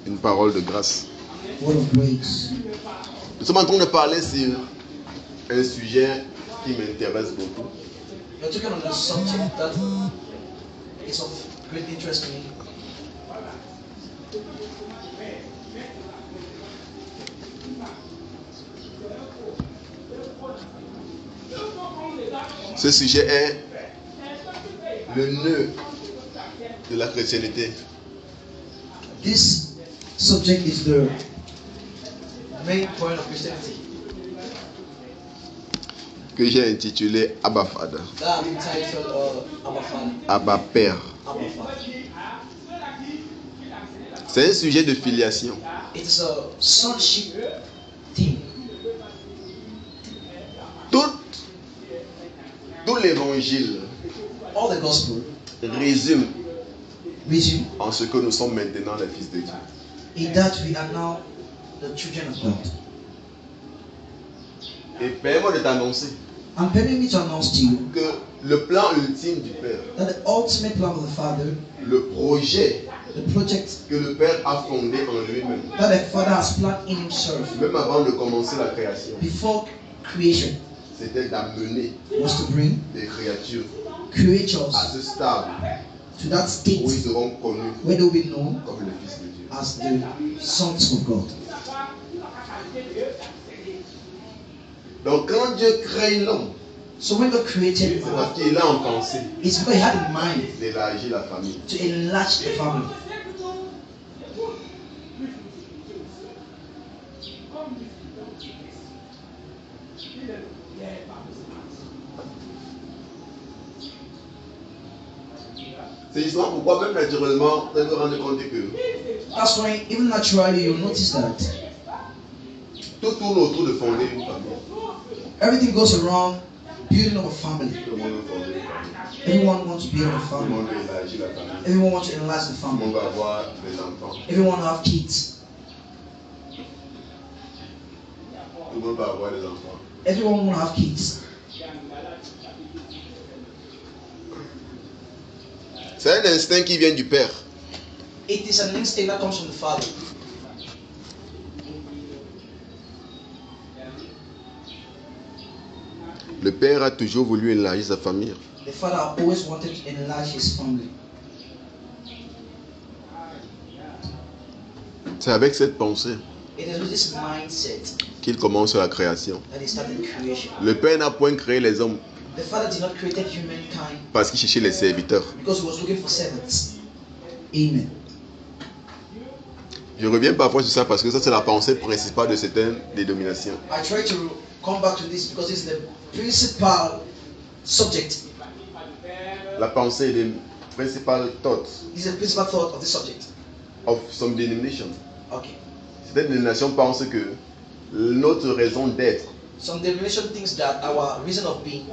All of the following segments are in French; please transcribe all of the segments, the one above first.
Une parole de grâce. Word of grace. Nous sommes en train de parler sur un sujet qui m'intéresse beaucoup. You're talking on a subject that is of great interest to me. Ce sujet est le nœud de la chrétienté. This subject is the main point of Christianity. Que j'ai intitulé Abba Father. That I've entitled Abba Father. Abba Père. Abba Father. C'est un sujet de filiation. It is a sonship theme. Tout l'évangile All the gospel résume resume en ce que nous sommes maintenant les fils de Dieu. in that we are now the children of God. Et permets-moi de t'annoncer I'm permitting me to announce to you que le plan ultime du Père, that the ultimate plan of the Father, le projet the project que le Père a fondé en lui-même, that the Father has planned in Himself même avant de commencer la création, before creation, c'était d'amener was to bring des créatures creatures à ce stade to that state où ils seront connus where they will be known comme les fils de Dieu. as the sons of God. Donc quand Dieu crée l'homme, So when God created c'est parce qu'il a en pensée it's because He had in mind d'élargir la famille. to enlarge the family. C'est justement pourquoi même naturellement, vous vous rendez compte que That's why even naturally you notice that tout tourne autour de fonder une famille. everything goes around building up a family. Tout le monde veut fonder une famille. Everyone wants to build a Tout le family. monde veut élargir la famille. Everyone wants to enlarge the Tout le family. monde veut avoir des enfants. Everyone wants to have kids. Tout le monde veut avoir des enfants. Everyone wants to have kids. C'est un instinct qui vient du Père. It is an instinct that comes from the Father. Le Père a toujours voulu élargir sa famille. The Father always wanted to enlarge His family. C'est avec cette pensée It is with this mindset qu'il commence la création. that He started creation. Le Père n'a point créé les hommes The Father did not create humankind parce qu'il cherchait les serviteurs. because He was looking for servants. Amen. Je reviens parfois sur ça parce que ça c'est la pensée principale de certaines dénominations. I try to come back to this because it's the principal subject. La pensée est the principal thought This is the principal thought of this subject. of some denomination. Okay. Certaines dénominations pensent que notre raison d'être, Some denomination thinks that our reason of being,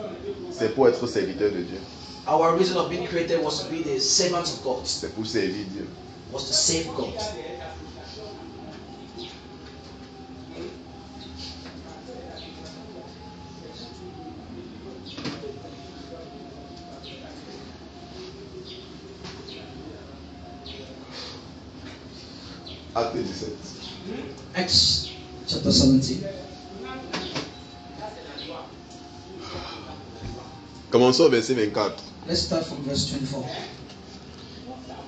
c'est pour être serviteur de Dieu. our reason of being created was to be the servants of God, C'est pour servir Dieu. was to save God. Acte 17. Acts chapter 17. Commençons au verset 24. Let's start from verse 24.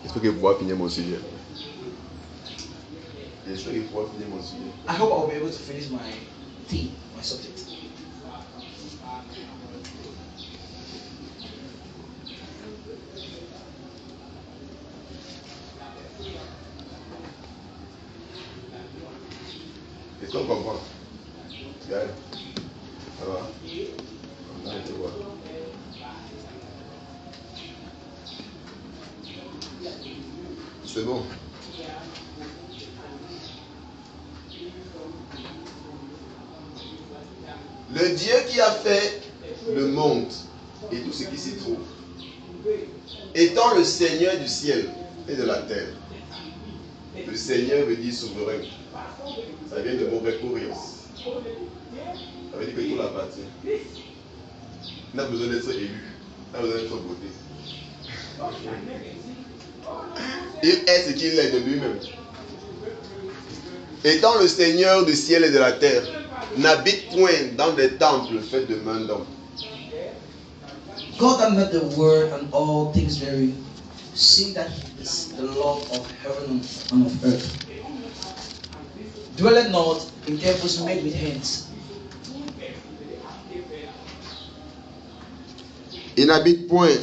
J'espère que vous pourrez finir mon sujet. J'espère que vous pourrez finir mon sujet. I hope I'll be able to finish my theme, my subject. Est-ce qu'on comprend? Regarde. Ça va? On a été voir. C'est bon. Le Dieu qui a fait le monde et tout ce qui s'y trouve, étant le Seigneur du ciel et de la terre. Le Seigneur veut dire souverain. Ça vient de mot recurios. Ça veut dire que tout l'appartient. Il n'a besoin d'être élu. Il n'a besoin d'être voté. Il est ce qu'il est de lui-même. Étant le Seigneur du ciel et de la terre, n'habite point dans des temples faits de mains d'hommes. God that made the world and all things therein, seeing that he is the Lord of heaven and of earth, dwelleth not in temples made with hands. Il n'habite point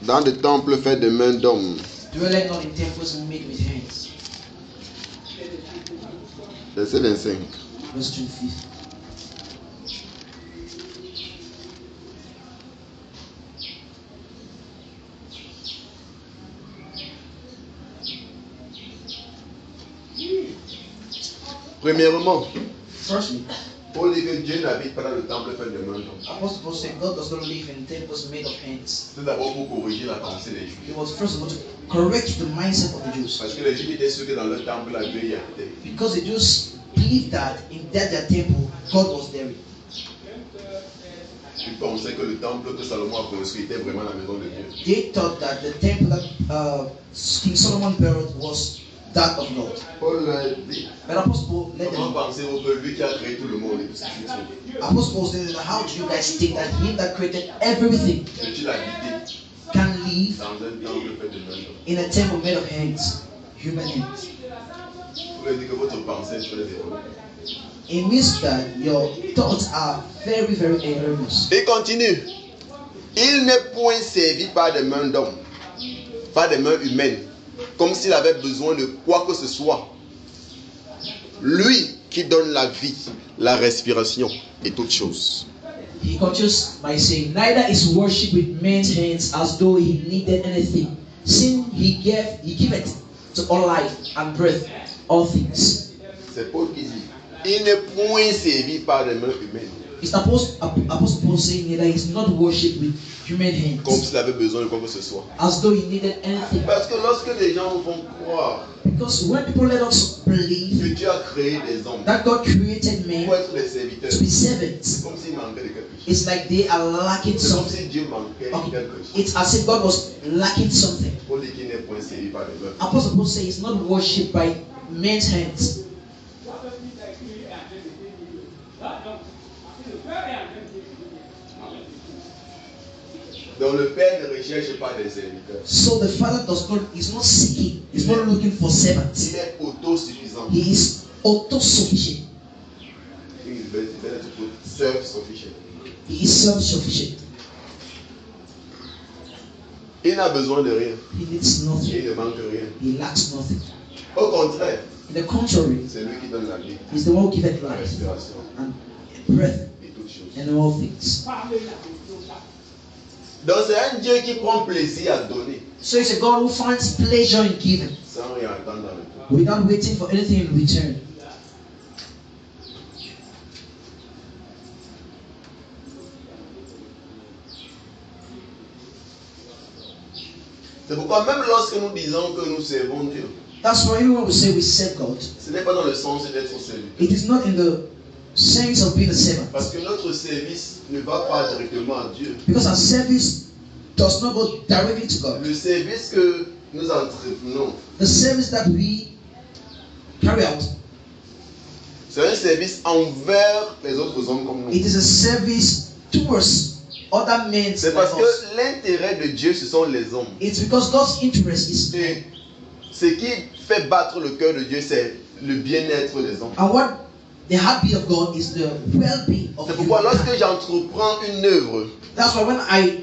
dans des temples faits de mains d'hommes. Dwelleth not in temples made with hands. Verset 25. Verse 25. Premièrement, Firstly, Paul dit que Dieu n'habite pas dans le temple fait de mains d'hommes. Apostle Paul said God does not live in temples made of hands. C'est d'abord pour corriger la pensée des It Juifs. was first of all to correct the mindset of the Jews. Parce que les Juifs étaient sûrs que dans leur temple, la Dieu y habitait. Because the Jews believed that in their temple, God was there. Ils pensaient que le temple que Salomon a construit était vraiment la maison de Dieu. They thought that the temple that King Solomon built was that of God. Paul leur dit, But Apostle Paul let comment them. pensez-vous que lui qui a créé tout le monde et tout ce qui se trouve, Apostle Paul said, how do you guys think that him that created everything peut-il habiter can live dans un temple fait de mains d'hommes? in a temple made of hands, human hands? Vous leur dites que votre pensée est très erronée. It means that your thoughts are very, very erroneous. Il continue. Il n'est point servi par des mains d'hommes, par des mains humaines, comme s'il avait besoin de quoi que ce soit. Lui qui donne la vie, la respiration et toutes choses. He continues by saying, neither is worship with men's hands as though he needed anything, since he giveth to all life and breath, all things. C'est Paul qui dit. Il n'est point servi par des mains humaines, It's Apostle Paul saying here that he's not worshipped with human comme hands, s'il avait besoin de quoi que ce soit. as though he needed anything. Parce que lorsque les gens vont croire Because when people let us que believe Dieu a créé des hommes that God created men pour être des serviteurs, to be c'est servants, comme s'il manquait de quelque chose. it's like they are lacking C'est comme something. si Dieu manquait de Okay. quelque chose. It's as if God was lacking something. Paul dit qu'il n'est point servi par des mains. Apostle Paul says he's not worshipped by men's hands. Donc le Père ne recherche pas des serviteurs. So the Father is not seeking, he's not looking for servants. Il est autosuffisant. He is autosufficient. Il veut être self-sufficient. He is self-sufficient. Il n'a besoin de rien. He needs Et nothing. il ne manque rien. He lacks nothing. Au contraire, In the contrary, c'est lui qui donne la vie, he's the one who giveth la life respiration and breath et toutes choses. and all things. Donc c'est un Dieu qui prend plaisir à donner So it's a God who finds pleasure in giving sans rien attendre dans le temps. without waiting for anything in return. C'est pourquoi même lorsque nous disons que nous servons Dieu, That's why even when we say we serve God, ce n'est pas dans le sens d'être serviteur. it is not in the sense of being a servant. Parce que notre service ne va pas directement à Dieu. Because our service does not go directly to God. Le service que nous entreprenons, The service that we carry out, c'est un service envers les autres hommes comme nous. it is a service towards other men C'est like parce us. que l'intérêt de Dieu, ce sont les hommes. It's because God's interest is men. Et ce qui fait battre le cœur de Dieu, c'est le bien-être des hommes. And what the heartbeat of God is the well-being of C'est pourquoi lorsque humankind. j'entreprends une œuvre That's why when I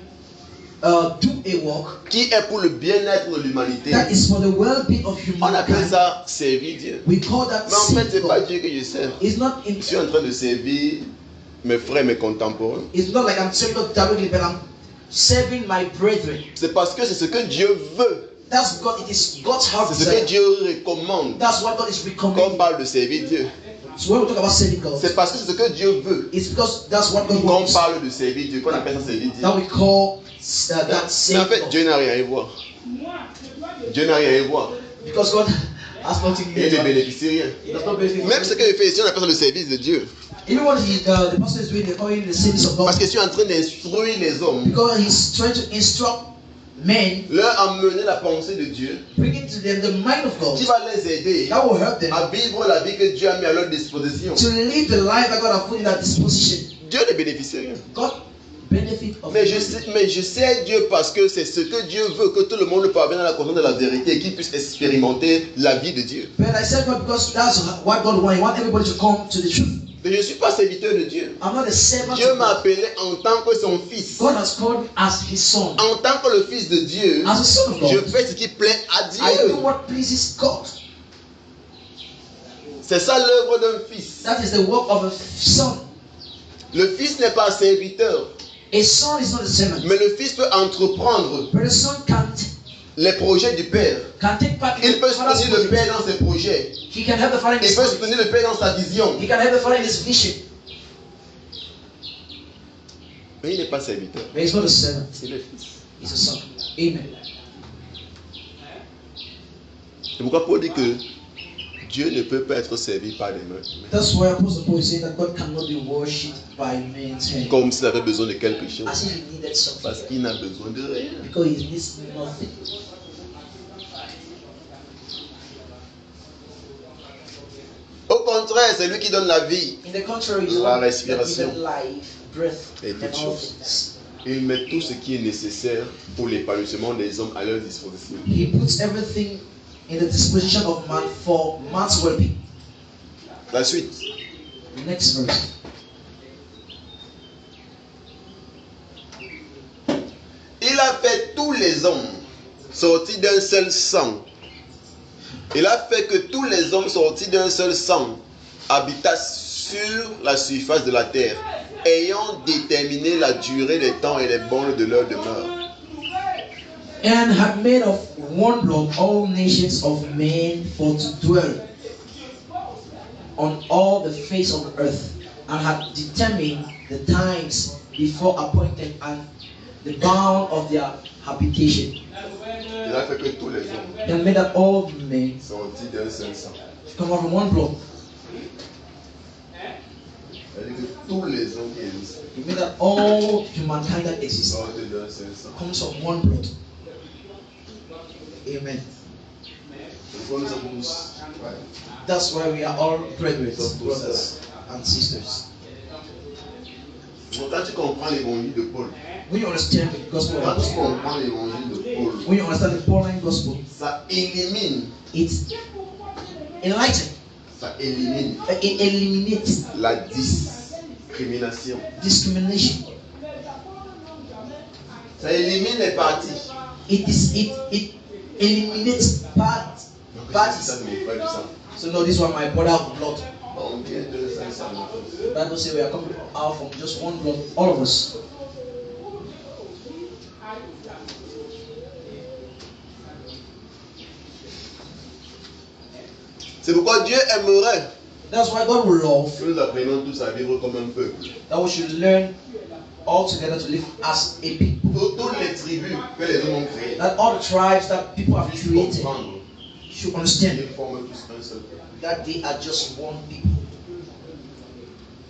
do a work qui est pour le bien-être de l'humanité, that is for the well-being of on appelle humankind, ça servir Dieu. we call that Mais en fait, serving c'est pas God. Dieu que je sers. It's not in, Je suis en train de servir mes frères, mes contemporains. it's not like I'm serving God directly, but I'm serving my brethren. C'est parce que c'est ce que Dieu veut. That's God. It is God's heart C'est ce que desire. Dieu recommande That's what God is quand on recommending. parle de servir Dieu. So when we talk about serving God, C'est parce que c'est ce que Dieu veut it's because that's what God quand on wants. parle de servir Dieu, qu'on appelle ça servir Dieu. That we call that Mais en serving fait, God. Dieu n'a rien à y voir. Dieu n'a rien à y voir. Because God has nothing to Et il ne do. bénéficie rien. He does not benefit. Même ce qu'il fait ici, on appelle ça le service de Dieu. Even what the pastor is doing, they call it the service of God. Parce que je suis en train d'instruire les hommes Because he's trying to instruct men, leur amener la pensée de Dieu, bringing to them the mind of God, qui va les aider that will help them à vivre la vie que Dieu a mis à leur disposition. to live the life that God has put in their disposition. Dieu ne bénéficie rien. God benefit of Mais je sais Dieu parce que c'est ce que Dieu veut, que tout le monde parvienne à la connaissance de la vérité et qu'ils puissent expérimenter la vie de Dieu. But I said God because that's what God wants. He wants everybody to come to the truth. Mais je ne suis pas serviteur de Dieu. I'm not a servant Dieu of m'a God. appelé en tant que son fils. God has called me as His son. En tant que le fils de Dieu, As a son of je God, fais ce qui plaît à I do Dieu. what pleases God. C'est ça l'œuvre d'un fils. That is the work of a son. Le fils n'est pas serviteur, A son is not a servant, mais le fils peut entreprendre but a son les projets du père. can take part in Il the peut father's soutenir le project. père dans ses projets. He can help the father in Il his peut project. soutenir le père dans sa vision. He can help the father in his vision. Mais il n'est pas serviteur. But he's not a servant. C'est le fils. He's a son. Amen. C'est pourquoi Paul dit que Dieu ne peut pas être servi par des mains humaines. That's why Apostle Paul is saying that God cannot be worshipped by men's hands. Comme s'il avait besoin de quelque chose. As if he needed something. Parce qu'il n'a besoin de rien. Because he needs nothing. Au contraire, c'est lui qui donne la vie. In the contrary, La that respiration. given life, breath, Et and toutes all choses. things. Il met tout ce qui est nécessaire pour l'épanouissement des hommes à leur disposition. He puts everything in the disposition of man for man's well-being. La suite. Next verse. Il a fait tous les hommes sortis d'un seul sang. Il a fait que tous les hommes sortis d'un seul sang habitassent sur la surface de la terre, ayant déterminé la durée des temps et les bornes de leur demeure. And had made of one blood all nations of men for to dwell on all the face of the earth, and had determined the times before appointed and the bound of their habitation. Il a fait que tous les hommes And made that all men sortis d'un seul sang. come out from one blood. C'est-à-dire que tous les hommes qui existent He made that all humankind that exists sortent d'un seul sang. comes from one blood. Amen. Pourquoi nous sommes tous frères? That's why we are all brethren, brothers and sisters. Donc, quand tu comprends l'évangile de Paul, When you understand the gospel quand of tu Paul, comprends l'évangile de Paul, when you understand the Pauline gospel, ça élimine, it's enlightened. ça élimine It eliminates la discrimination. discrimination. Ça élimine les partis. It eliminates parties. Ça, c'est mes frères du sang. So no, this one my brother of blood. On vient de 500 ans. The Bible says we are coming out from just one blood, all of us. C'est pourquoi Dieu aimerait That's why God will love que nous apprenions tous à vivre comme un peuple. that we should learn all together to live as a people. Toutes les tribus que les hommes ont créées That all the tribes that people have puissent created comprendre should understand qu'ils forment tous un seul peuple. that they are just one people.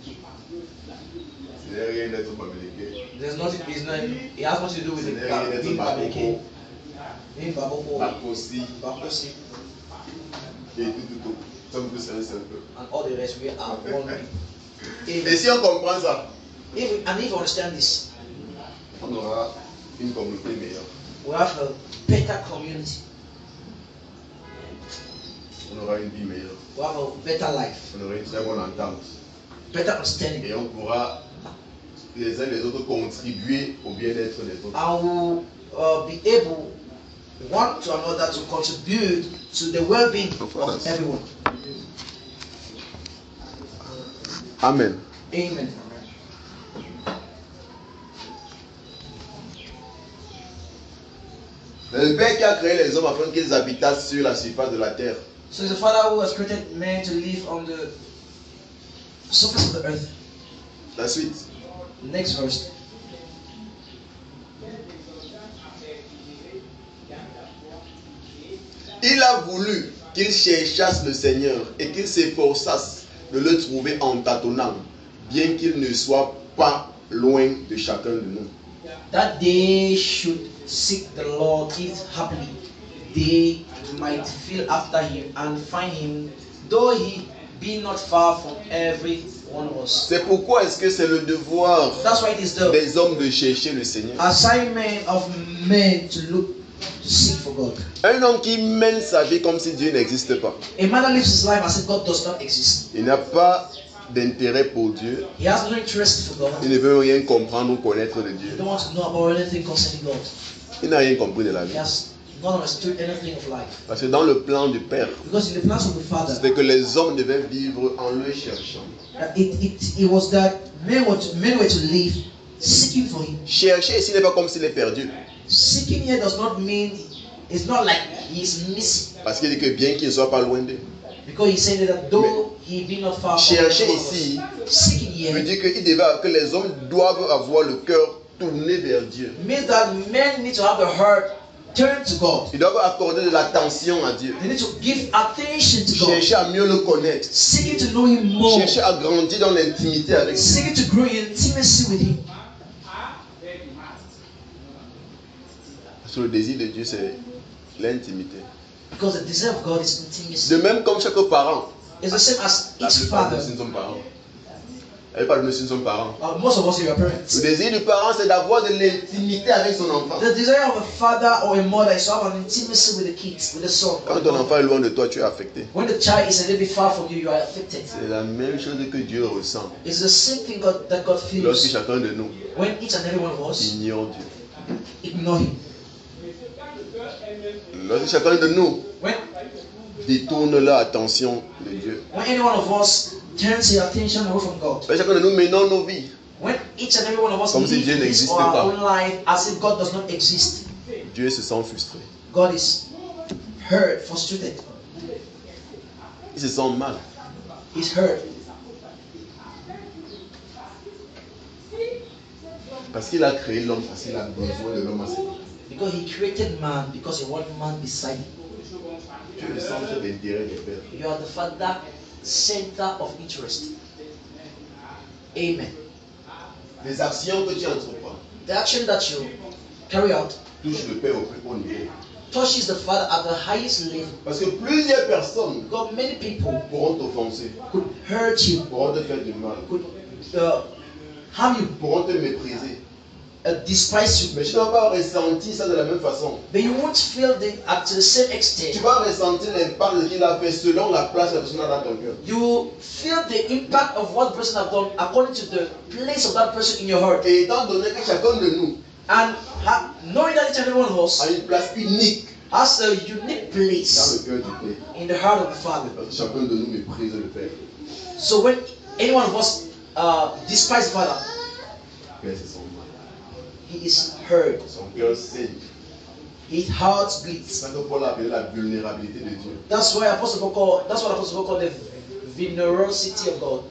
Ce n'est rien d'être babéléké. There's nothing. It has nothing to do with Ce n'est rien the d'être being Babeke, baboko, being Baboko, bakosi Bakosi, et tout. Nous sommes tous un seul peuple. and all the rest. We are one people. Et si on comprend ça, If you understand this, on aura une communauté meilleure. we have a better community. On aura une vie meilleure. We have a better life, On aura une très bonne entente. better understanding, Et on pourra les uns les autres contribuer au bien-être des autres. and we'll be able one to another to contribute to the well-being of everyone. Amen. Amen. C'est le Père qui a créé les hommes afin qu'ils habitassent sur la surface de la terre. So it's the Father who has created man to live on the surface of the earth. La suite. Next verse. Il a voulu qu'ils cherchassent le Seigneur et qu'ils s'efforçassent de le trouver en tâtonnant, bien qu'il ne soit pas loin de chacun de nous. That they should seek the Lord, eat happily, they might feel after him and find him, though he be not far from every one of us. C'est pourquoi est-ce que c'est le devoir That's why it is the des hommes de chercher le Seigneur. assignment of men to look, to seek for God. Un homme qui mène sa vie comme si Dieu n'existe pas. A man that lives his life as if God does not exist. Il n'a pas d'intérêt pour Dieu. He has no interest for God. Il ne veut rien comprendre ou connaître de He Dieu. don't want to know about anything concerning God. Il n'a rien compris de la He vie. has not understood anything of life. Parce que dans le plan du Père, Because in the plans of the Father, c'était que les hommes devaient vivre en le cherchant. it was that men were to live seeking for him. Chercher ici n'est pas comme s'il est perdu. Seeking here does not mean, it's not like he is missing. Parce qu'il dit que bien qu'il ne soit pas loin d'eux. Because he said that though he be not far from Chercher us, ici seeking veut here dire que les hommes doivent avoir le cœur tourné vers Dieu. means that men need to have the heart turned to God. Ils doivent accorder de l'attention à Dieu. They need to give attention to God. Chercher à mieux le connaître. Seeking to know him more. Chercher à grandir dans l'intimité avec Dieu. Seeking to grow in intimacy with him. Parce que le désir de Dieu, c'est l'intimité. Because the desire of God is intimacy. De même comme chaque parent. It's the same as La each plupart de father. nous sommes parents. La plupart de nous sommes parents. Most of us are your parents. Le désir du parent, c'est d'avoir de l'intimité avec son enfant. The desire of a father or a mother is to have an intimacy with the kids, with the son. Quand ton enfant est loin de toi, tu es affecté. When the child is a little bit far from you, you are affected. C'est la même chose que Dieu ressent. It's the same thing that God Lorsque feels chacun de nous when each and every one of us ignore Dieu. ignore him. Lorsque chacun de nous When détourne leur attention de Dieu. any one of us turns your attention away from God. Lorsque chacun de nous menons nos vies When each and every one of us Comme si live Dieu his n'existe or our pas. own life as if God does not exist, Dieu se sent frustré. God is hurt, frustrated. Il se sent mal. He's hurt Parce qu'il a créé l'homme, parce qu'il a besoin de l'homme à ses côtés. because he created man because he wanted man beside him. Tu es le centre d'intérêt du Père. You are the father center of interest. Amen. Les actions que tu entreprends The action that you carry out touchent le Père au plus haut niveau. touches the Father at the highest level. Parce que plusieurs personnes Because many people pourront t'offenser, could hurt you, pourront te faire du mal, could harm you, pourront te mépriser. despise you. Mais tu ne vas pas ressentir ça de la même façon. But you won't feel it at the same Tu extent. vas ressentir l'impact de ce qu'il a fait selon la place que la personne a dans ton cœur. You will feel the impact of what the person has done according to the place of that person in your heart. Et étant donné que chacun de nous And knowing that each and every one of us a une place unique has a unique dans le place cœur du Père. in the heart of the Father. Parce que chacun de nous méprise le Père. So when any one of us despise the Father, Le Père se sent mal. he is hurt. Son cœur saigne. His heart beats. C'est ça que Paul a appelé la vulnérabilité de Dieu. That's what Apostle Paul called the vulnerosity of God.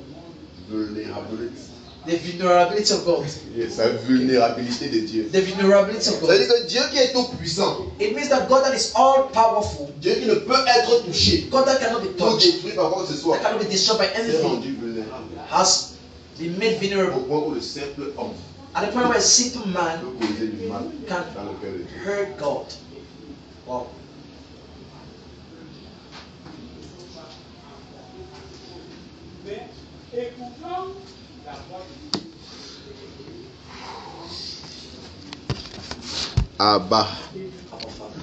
Vulnérabilité. The vulnerability of God. Sa vulnérabilité de Dieu. The vulnerability of Ça veut dire God. que Dieu qui est tout puissant, It means that God that is all powerful, Dieu qui ne peut être touché, God that cannot be ou touched, détruit par quoi que ce soit, that cannot be destroyed by s'est anything, rendu vulnérable. has been made Au vulnerable. point où le simple homme At the point where a simple man peut causer du mal can dans le cœur de Dieu. hurt God. Wow. Abba. Our Father.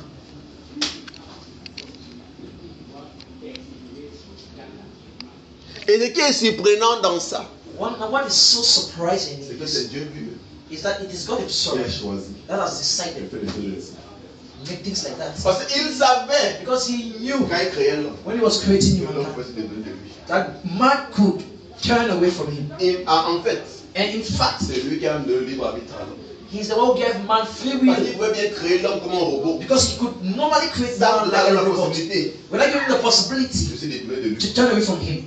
Et ce qui est surprenant dans ça, What is so surprising c'est que is, c'est Dieu lui-même is that it is God qui Himself a choisi that has de decided faire des choses ainsi. to make things like that. Parce qu'il savait, Because He knew quand il créait l'homme, when He was creating que l'homme humankind pouvait se détourner de lui. that man could turn away from Him. En fait, And in fact, c'est lui qui a donné le libre arbitre à l'homme. He's the one who gave man free Parce qu'il will. pouvait bien créer l'homme comme un robot. Because He could normally create Ça man nous like donne a la robot possibilité without giving the de possibility se détourner de lui. to turn away from Him.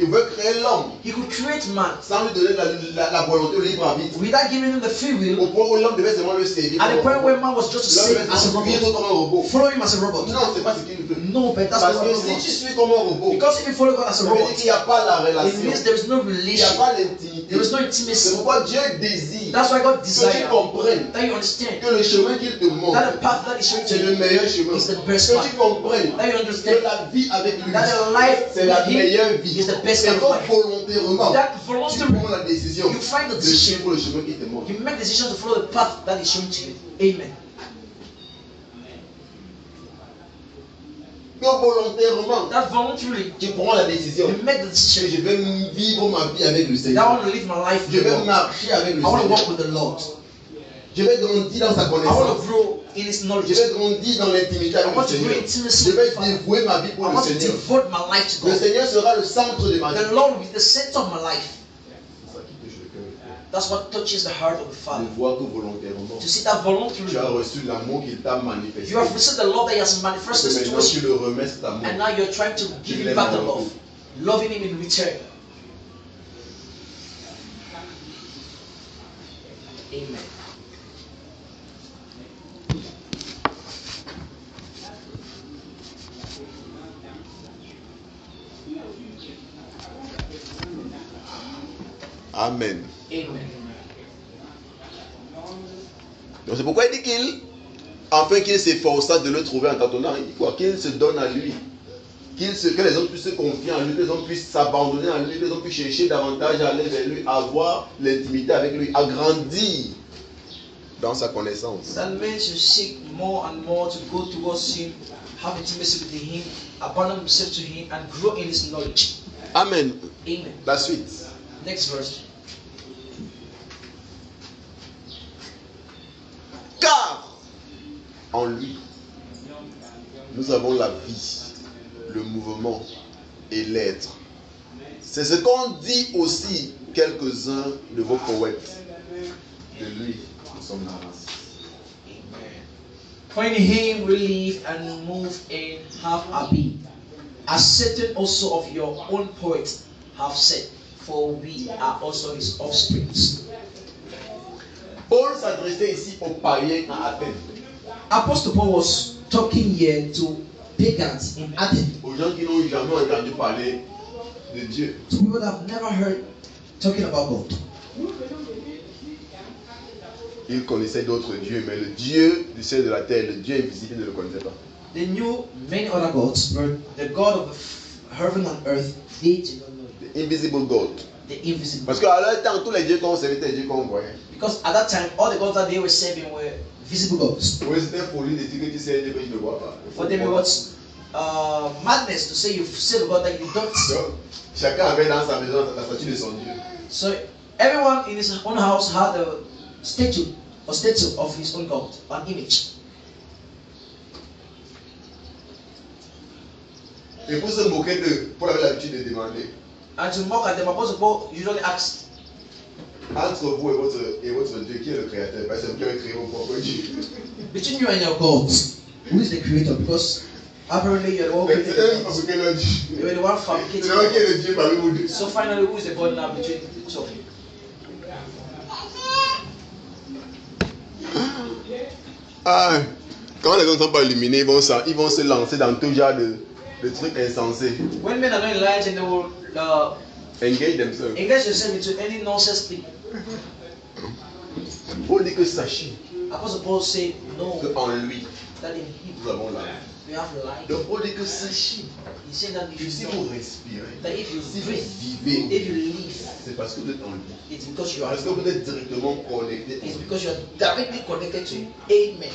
Il veut créer l'homme He could create man sans lui donner la volonté au libre arbitre. without giving him the free will. Au point où l'homme devait seulement le servir. At the point where man was just to L'homme save devait as a suivre robot, comme un robot. follow him as a robot. Non, c'est pas ce qu'il veut. No, but that's Parce not que what si God tu wants. suis comme un robot, Because if you follow God as a ça veut dire robot, qu'il n'y a pas la it relation. means there is no Il n'y a relation. pas l'intimité. There is no C'est intimacy. pourquoi Dieu désire That's why God que tu desires comprennes that you understand que le chemin qu'il te montre, that the path that is showing to c'est le you meilleur chemin. is the best Que path. tu comprennes That you que understand la vie avec lui, that your life c'est la with him meilleure vie. is the best Et kind of donc life. volontairement, That tu voluntarily prends la décision you find the de decision. suivre le chemin qu'il te montre. You make the decision to follow the path that is shown to you. Amen. Donc volontairement, That voluntarily tu prends la décision. you make the Que decision. je vais vivre ma vie avec le That I Seigneur. want to live my life Je with the vais Lord. marcher avec le I want to Seigneur. walk with the Lord. Je vais grandir dans sa I want connaissance. to grow in His Je knowledge. vais grandir dans l'intimité I avec want le to grow Seigneur. intimacy Je with vais the Father. dévouer ma vie I pour le want to Seigneur. devote my life to Le God. Seigneur sera le centre de ma vie. The Lord will be the center of my life. C'est ça qui touche le cœur du Père. That's what touches the heart of the Father. De voir que volontairement, To see that tu voluntarily as reçu l'amour qu'il t'a manifesté. you have received the love that He has Et manifested maintenant, towards tu you, le remets cet amour. and now you're trying to give Him back the love, loving Him in return. Amen. Amen. Amen. Donc c'est pourquoi il dit afin qu'il s'efforça de le trouver en tâtonnant, il dit quoi? Qu'il se donne à lui. Que les hommes puissent se confier en lui, que les hommes puissent s'abandonner en lui, que les hommes puissent chercher davantage à aller vers lui, avoir l'intimité avec lui, à grandir dans sa connaissance. That means you seek more and more to go towards Him, have intimacy with Him, abandon himself to Him, and grow in His knowledge. Amen. Amen. La suite. Next verse. Car en lui, nous avons la vie, le mouvement et l'être. C'est ce qu'ont dit aussi quelques-uns de vos poètes. De lui, nous sommes la race. Amen. For in Him we live and move and have our being, as certain also of your own poets have said, for we are also His offspring. Paul s'adressait ici aux païens à Athènes, Apostle Paul was talking here to pagans in Athens, aux gens qui n'ont jamais entendu parler de Dieu. to people that have never heard talking about God. Ils connaissaient d'autres dieux, mais le Dieu du ciel et de la terre, le Dieu invisible, ils ne le connaissaient pas. They knew many other gods, but the God of the heaven and earth, they did not know Him. The invisible God. The invisible. Parce qu'à leur temps, tous les dieux qu'on servait étaient des dieux qu'on voyait. Because at that time, all the gods that they were serving were visible gods. Oui, c'était folie de dire que tu sais Dieu que je ne vois pas. For them, it was madness to say you serve a God that you don't see. Donc, chacun avait dans sa maison la statue de son Dieu. So everyone in his own house had a statue of his own God, an image. Et pour se moquer d'eux, Paul avait l'habitude de demander And to mock at them, Apostle Paul usually asks, entre vous et votre Dieu, qui est le créateur? Parce que c'est vous qui avez créé vos propres dieux. between you and your gods, who is the creator? Because apparently you're the one C'est creating eux the qui gods. fabriquaient leur Dieu. You were the one C'est fabricating eux qui est the le Dieu parmi vous deux. gods. So finally, who is the God now between the two of you? Ah, quand les gens ne sont pas illuminés, ils vont se lancer dans tout genre de trucs insensés. When men are not enlightened, they will Engage themselves. engage themselves into any nonsense thing. Paul dit que sachez Apostle Paul said, no, qu'en lui, that in Him nous avons la vie. we have life. Donc Paul dit que sachez He said that que if si you vous know respirez, that if you si vous breathe, vivez, if you live, c'est parce que vous êtes en lui. it's because you are. Parce que vous êtes directement connecté. It's because you are directly connected to Him. Amen.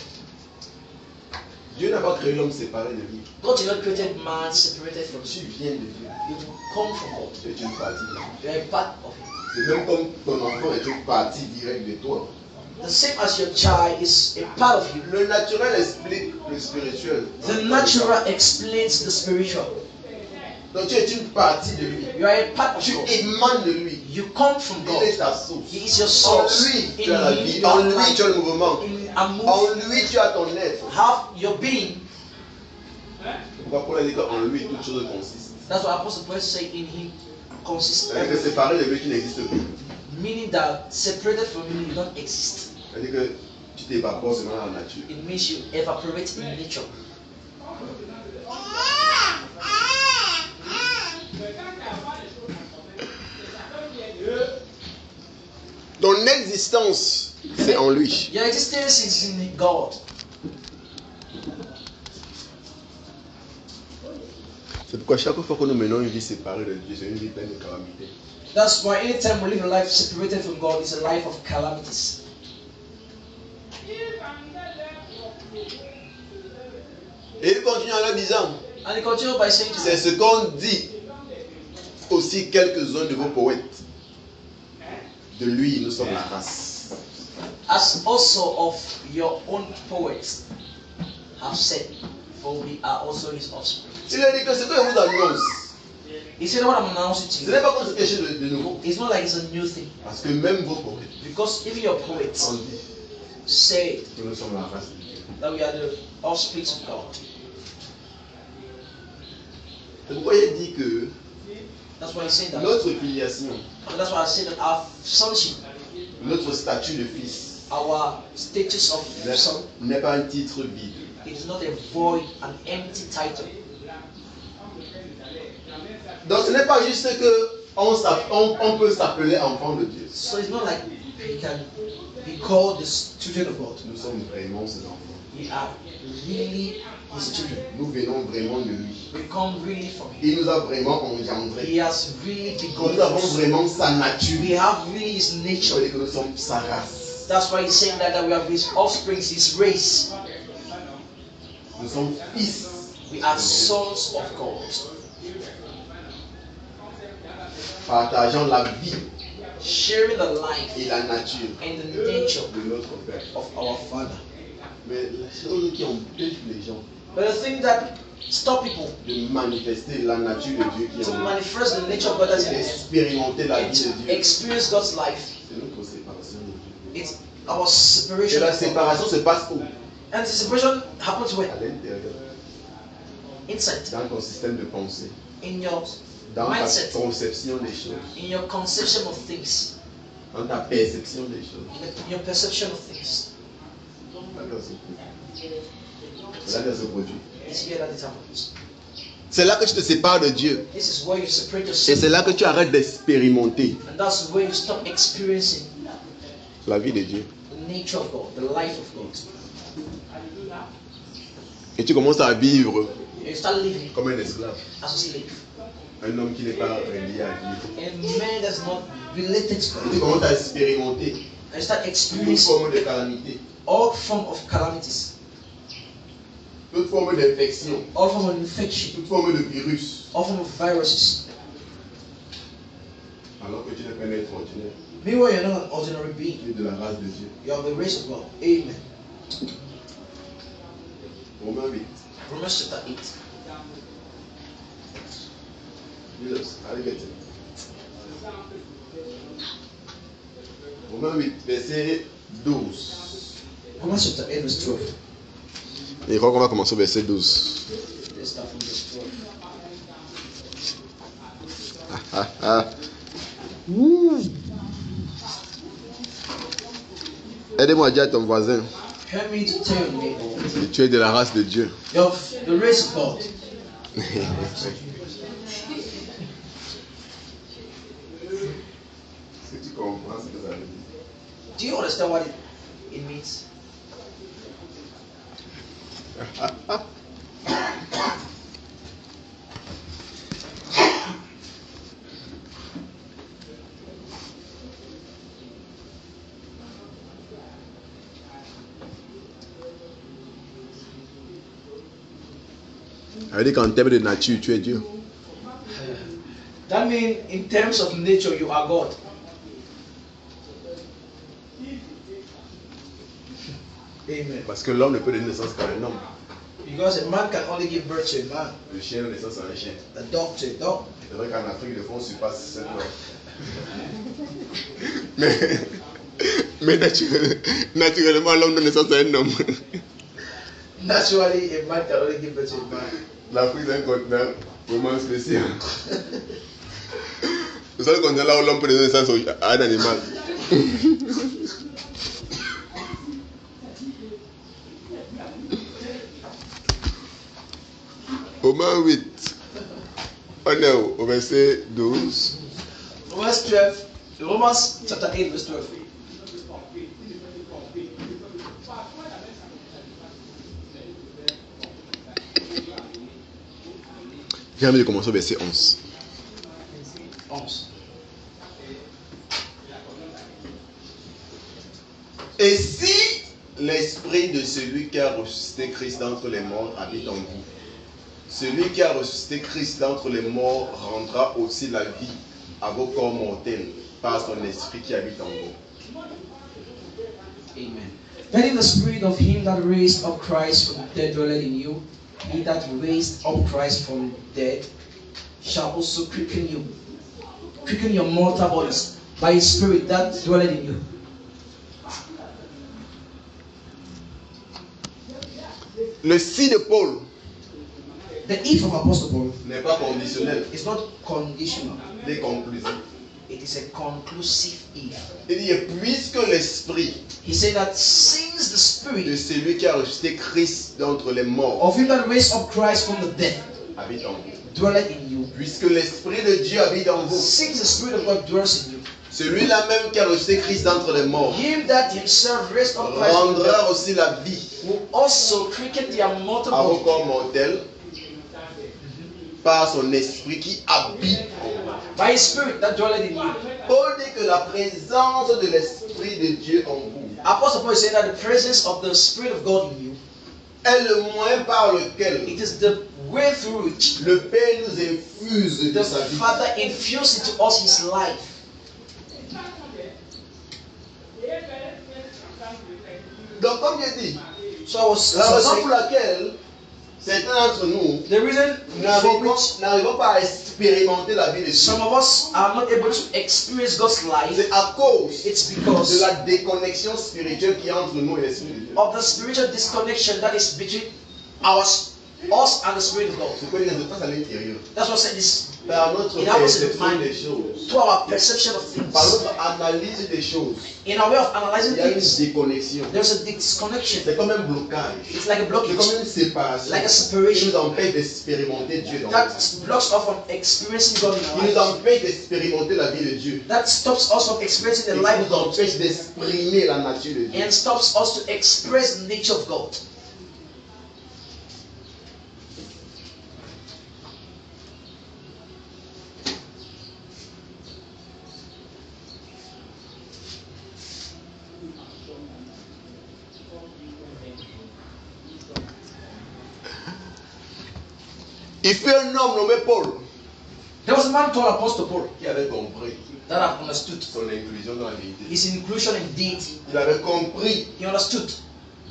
Dieu n'a pas créé l'homme séparé de lui. God did not create man separated from Tu you. viens de Dieu. You come from God. Tu es une partie de lui. You are a part of Him. C'est même comme ton enfant est une partie directe de toi. The same as your child is a part of you. Le naturel explique le spirituel. The natural explains the spiritual. Donc tu es une partie de lui. You are a part of Tu God. émanes de lui. You come from Il God. est ta source. He is your En source. lui, In tu as la Him vie. you En have lui, life. tu as le mouvement. In a move, En lui, tu as ton être. have your being. Pourquoi Paul a dit qu'en lui, toute chose consiste. That's what Apostle Paul said in Him. consists C'est-à-dire que séparer de lui qui n'existe plus. meaning that separated from you, you don't exist. C'est-à-dire que tu t'évapores seulement dans la nature. It means you evaporate in nature. Ton existence, c'est en lui. Your existence is in God. C'est pourquoi chaque fois que nous menons une vie séparée de Dieu, c'est une vie pleine de calamités. That's why anytime we live a life separated from God, it's a life of calamities. Et il continue en leur disant, And he continued by saying to c'est them, ce qu'ont dit aussi quelques-uns de vos poètes. De lui, nous sommes la race. as also of your own poets have said, for we are also his offspring. Il a dit que ce que je vous annonce, He said, what I'm announcing to ce you, n'est pas comme quelque chose de nouveau. it's not like it's a new thing. Parce que même vos poètes Because even your ont poets dit say que nous sommes la race de Dieu. that we are the offspring of God. C'est pourquoi il dit que That's why I say that. notre filiation, And that's why I say that our sonship, notre statut de fils, our status of son, n'est pas un titre vide. it is not a void, an empty title. Donc ce n'est pas juste que on peut s'appeler enfant de Dieu. So it's not like we can be called the children of God. Nous sommes vraiment ses enfants. We are really his children. Nous venons vraiment de lui. We come really from him. Il nous a vraiment engendrés. He has really begotten Nous avons us. vraiment sa nature. We have really his Ça veut nature. dire que nous sommes sa race. That's why he's saying that we have his offspring, his race. Nous sommes fils. We are sons of God. Partageant la vie Sharing the life et la nature and the nature de notre Père. of our Father. Mais la chose qui empêche les gens But the thing that stop people de manifester la nature de Dieu qui est to en nous, manifest the nature of God that's in us d'expérimenter la and vie de to Dieu, experience God's life, c'est notre séparation de Dieu. it's our Et separation. la from God. séparation se passe où? And the separation happens where? À l'intérieur, Inside, dans ton système de pensée, in your dans ta mindset, conception des choses, in your conception of things, dans ta perception des choses. in your perception of things. C'est là que ça se produit. It's here that it happens. C'est là que tu te sépares de Dieu. This is where you separate Et yourself, c'est là que tu arrêtes d'expérimenter and that's where you stop experiencing la vie de Dieu. the nature of God, the life of God. Et tu commences à vivre And you start living comme un esclave. as a slave. Un homme qui n'est pas relié à Dieu. And man that's not related to Tu God. commences à expérimenter And you start toute experiencing forme de calamité, all form of calamities, toute forme d'infection, all form of infection, toute forme de virus. all form of viruses. Alors que tu n'es pas un être ordinaire, Meanwhile, you're not an ordinary being. tu es de la race de Dieu. You are the race of God. Amen. Romains 8. Romans chapter 8. Jesus, allez get it. Romains 8, verset 12. Romans chapter 8, verse 12. Et je crois qu'on va commencer au verset 12. Let's start from verse 12. Ah, ah. Ouh. Aidez-moi à dire à ton voisin Help me to tell your neighbor, que tu es de la race de Dieu. you're the race of God. Est-ce que tu comprends ce que ça veut dire? Do you understand what it means? Ça veut dire qu'en termes de nature, tu es Dieu. That means in terms of nature, you are God. Amen. Parce que l'homme ne peut donner naissance qu'à un homme. Because a man can only give birth to a man, Le chien donne naissance à un chien. a dog to a dog. C'est vrai qu'en Afrique, le fond surpasse 7 ans. Mais naturellement, l'homme donne naissance à un homme. Naturally, a man can only give birth to a man. L'Afrique est un continent vraiment spécial. Vous savez qu'on est là où l'homme peut donner naissance à un animal. Romains 8. On est au verset 12. Romans 12. Romans chapter 8 verse 12. J'ai envie de commencer au verset 11. 11. Et si l'esprit de celui qui a ressuscité Christ d'entre les morts habite en vous, celui qui a ressuscité Christ d'entre les morts rendra aussi la vie à vos corps mortels par son esprit qui habite en vous. Amen. Then in the spirit of him that raised up Christ from the dead dwelleth in you, he that raised up Christ from the dead shall also quicken your mortal bodies by his spirit that dwelleth in you. Le si de Paul The if of Apostle Paul n'est pas conditionnel, is not conditional. il est conclusif. It is a conclusive if. Il dit, puisque l'esprit He said that since the de spirit celui qui a ressuscité Christ d'entre les morts of him that raised up Christ from the dead habite en vous, dwelleth in you, puisque l'esprit de Dieu habite en vous, since the spirit of God dwells in you, celui-là même qui a ressuscité Christ d'entre les morts him that himself raised up Christ from the dead rendra aussi la vie will also quicken their mortal à vos body corps mortels par son esprit qui habite en vous. by his spirit that dwelleth in you. Paul dit que la présence de l'esprit de Dieu en vous Apostle Paul is saying that the presence of the Spirit of God in you, est le moyen par lequel it is the way through which le Père nous infuse de the sa vie. Father infused into us his life. Donc comme je dis, So I was la raison saying, pour laquelle certains d'entre nous the reason for which n'arrivons pas à expérimenter la vie de Dieu, some of us are not able to experience God's life, c'est à cause it's de because la déconnexion spirituelle qui est entre nous et l'Esprit de Dieu. of the spiritual disconnection that is between us and the Spirit of God. Ce que ça se passe à l'intérieur. That's what I said this Par notre It happens in the perception mind. des choses, to our perception of par things. notre analyse des choses, In our way of il analyzing y a une things, déconnexion. there's a disconnection. C'est comme un blocage. It's like a C'est blockage comme une séparation Like a qui separation. nous empêche d'expérimenter Dieu dans that notre vie. blocks us from experiencing God in Qui our nous lives. empêche d'expérimenter la vie de Dieu. That stops us from experiencing Et the qui life of nous God empêche d'exprimer la nature de Dieu. and stops us to express the nature of God. Il fut un homme nommé Paul There was a man called Apostle Paul qui avait compris that had understood son inclusion dans la vérité. his inclusion in deity. Il avait compris He understood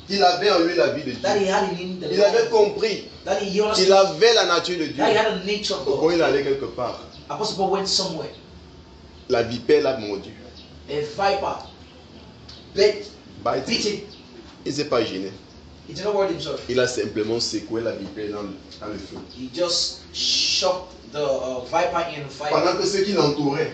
qu'il avait en lui la vie de that he Dieu. had in him the Il avait life. compris That he qu'il understood avait la nature de Dieu. that he had a nature of Donc, God. quand il allait quelque part, Apostle Paul went somewhere. la vipère l'a mordu. A viper bit Bite. him. Il ne s'est pas gêné. He did not worry himself. Il a simplement secoué la vipère dans le feu. He just shocked the viper in the fire. Pendant que ceux qui l'entouraient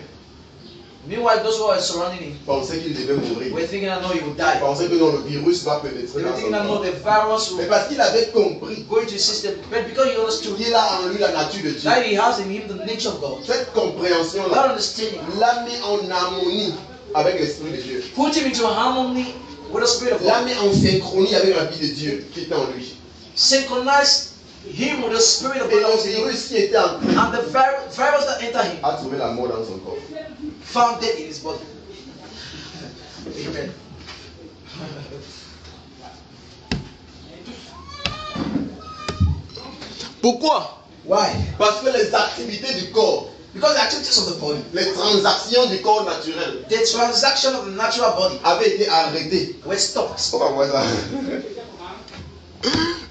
Meanwhile, those who were surrounding him pensaient qu'il devait mourir. were thinking, I know you will die. Pensaient que non, le virus va pénétrer They were dans thinking, son I know corps. the virus Mais will parce qu'il avait compris go into his system. But because he understood qu'il a en lui la nature de Dieu, that he has in him the nature of God, cette compréhension-là that understanding l'a mis en harmonie avec l'Esprit de Dieu. put him into harmony with the Spirit of L'a God, mis en synchronie avec la vie de Dieu qui était en lui. synchronized him with the Spirit of Et God le that was in him, virus qui était en lui and the virus that entered him a trouvé la mort dans son corps. found death in his body. Amen. Pourquoi? Why? Parce que les activités du corps, Because the activities of the body, les transactions du corps naturel the transaction of the natural body avaient été arrêtées. were stopped. On va voir ça.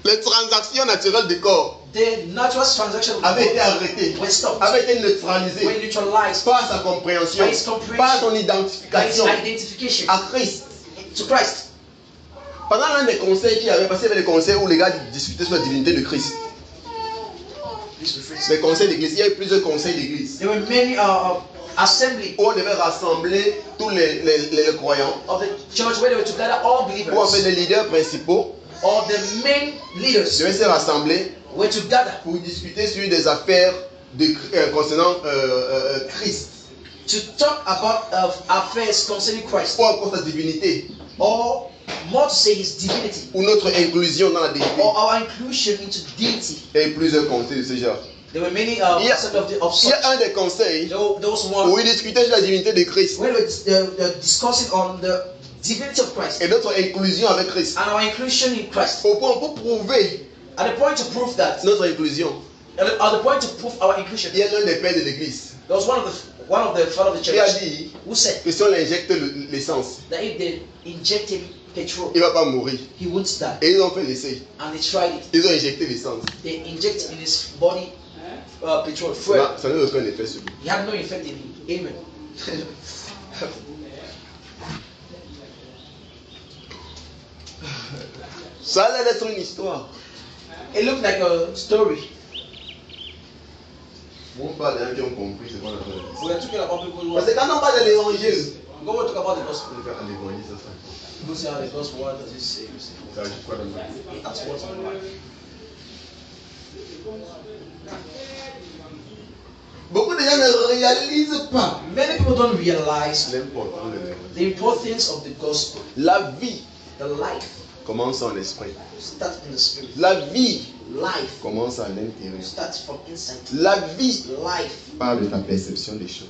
Les transactions naturelles du corps The natural transaction of the avaient été body arrêtées, were stopped. avaient été Were neutralisées neutralized par sa compréhension, by his comprehension, par son by his identification identification à Christ. to Christ. Pendant l'un des conseils qu'il y avait, parce qu'il y avait des conseils où les gars discutaient sur la divinité de Christ. Please rephrase. Les conseils d'église, il y a eu plusieurs conseils d'église. There were many assembly où on devait rassembler tous les croyants, of the church where they were to gather all où en fait believers, les leaders principaux or the main leaders devaient se rassembler were to gather pour discuter sur des affaires concernant Christ to talk about affairs concerning Christ, ou encore sa divinité or more to say his divinity, ou notre inclusion dans la divinité or our inclusion into deity. et plusieurs conseils de ce genre. There were many Il y a- of Il y such. a un des conseils Those où one ils discutaient sur la divinité de Christ where they were discussing on the divinity of Christ et notre inclusion avec Christ. and our inclusion in Christ. Au point pour prouver At the point to prove that, notre inclusion, at the point to prove our inclusion, il y a l'un des pères de l'église there was one of the father of the qui a church dit who said que si on injecte l'essence, that if they inject him petrol, il ne va pas mourir. he won't die. Et ils ont fait l'essai. And they tried it. Ils ont injecté l'essence. They inject in his body petrol, Ça fuel. ça n'a aucun effet sur lui. He had no effect in him. Amen. Ça a l'air d'être une histoire. It looked like a story. On parle des gens qui ont compris ce qu'on a fait. We are talking about people who Parce que quand on parle de l'évangile, go and talk about the gospel. on fait l'évangile, ça sera. Go see how the gospel, what does it say? Ça ajoute quoi dans le monde? That's what's in life. Beaucoup de gens ne réalisent pas Many people don't realize l'importance de l'évangile. the importance of the gospel. La vie The life commence en esprit. starts in the spirit. La vie Life commence à l'intérieur. starts from inside. La vie Life parle de ta perception des choses.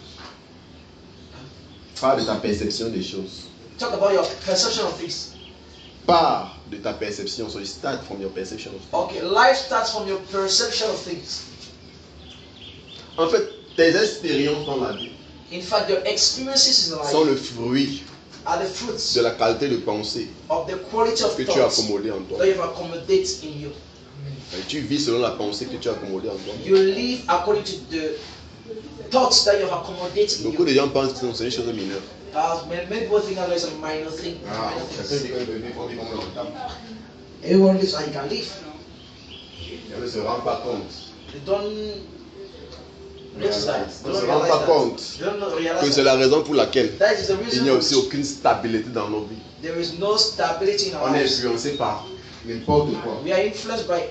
Parle de ta perception des choses. talk about your perception of things. Parle de ta perception. So you start from your perception of things. Okay, life starts from your perception of things. En fait, tes expériences dans la vie In fact, your experiences in sont life le fruit are the fruits de la qualité de pensée of the quality of que tu as thoughts accommodée en toi. that you've accommodated in you. Et tu vis selon la pensée que tu as accommodée en toi. You live according to the thoughts that you've accommodated in Beaucoup you. de gens pensent que c'est des choses mineures. Many people think that it's a minor thing. Ah, Minor quelqu'un things. dit qu'il faut vivre longtemps. Everyone lives how you can live. Elle ne se rend pas compte. They don't notice that. They On ne se don't rend realize pas that. compte They don't que realize c'est that. la raison pour laquelle That is the il n'y a reason aussi aucune stabilité dans nos vies. there is no stability in our On est lives. influencé par n'importe quoi. We are influenced by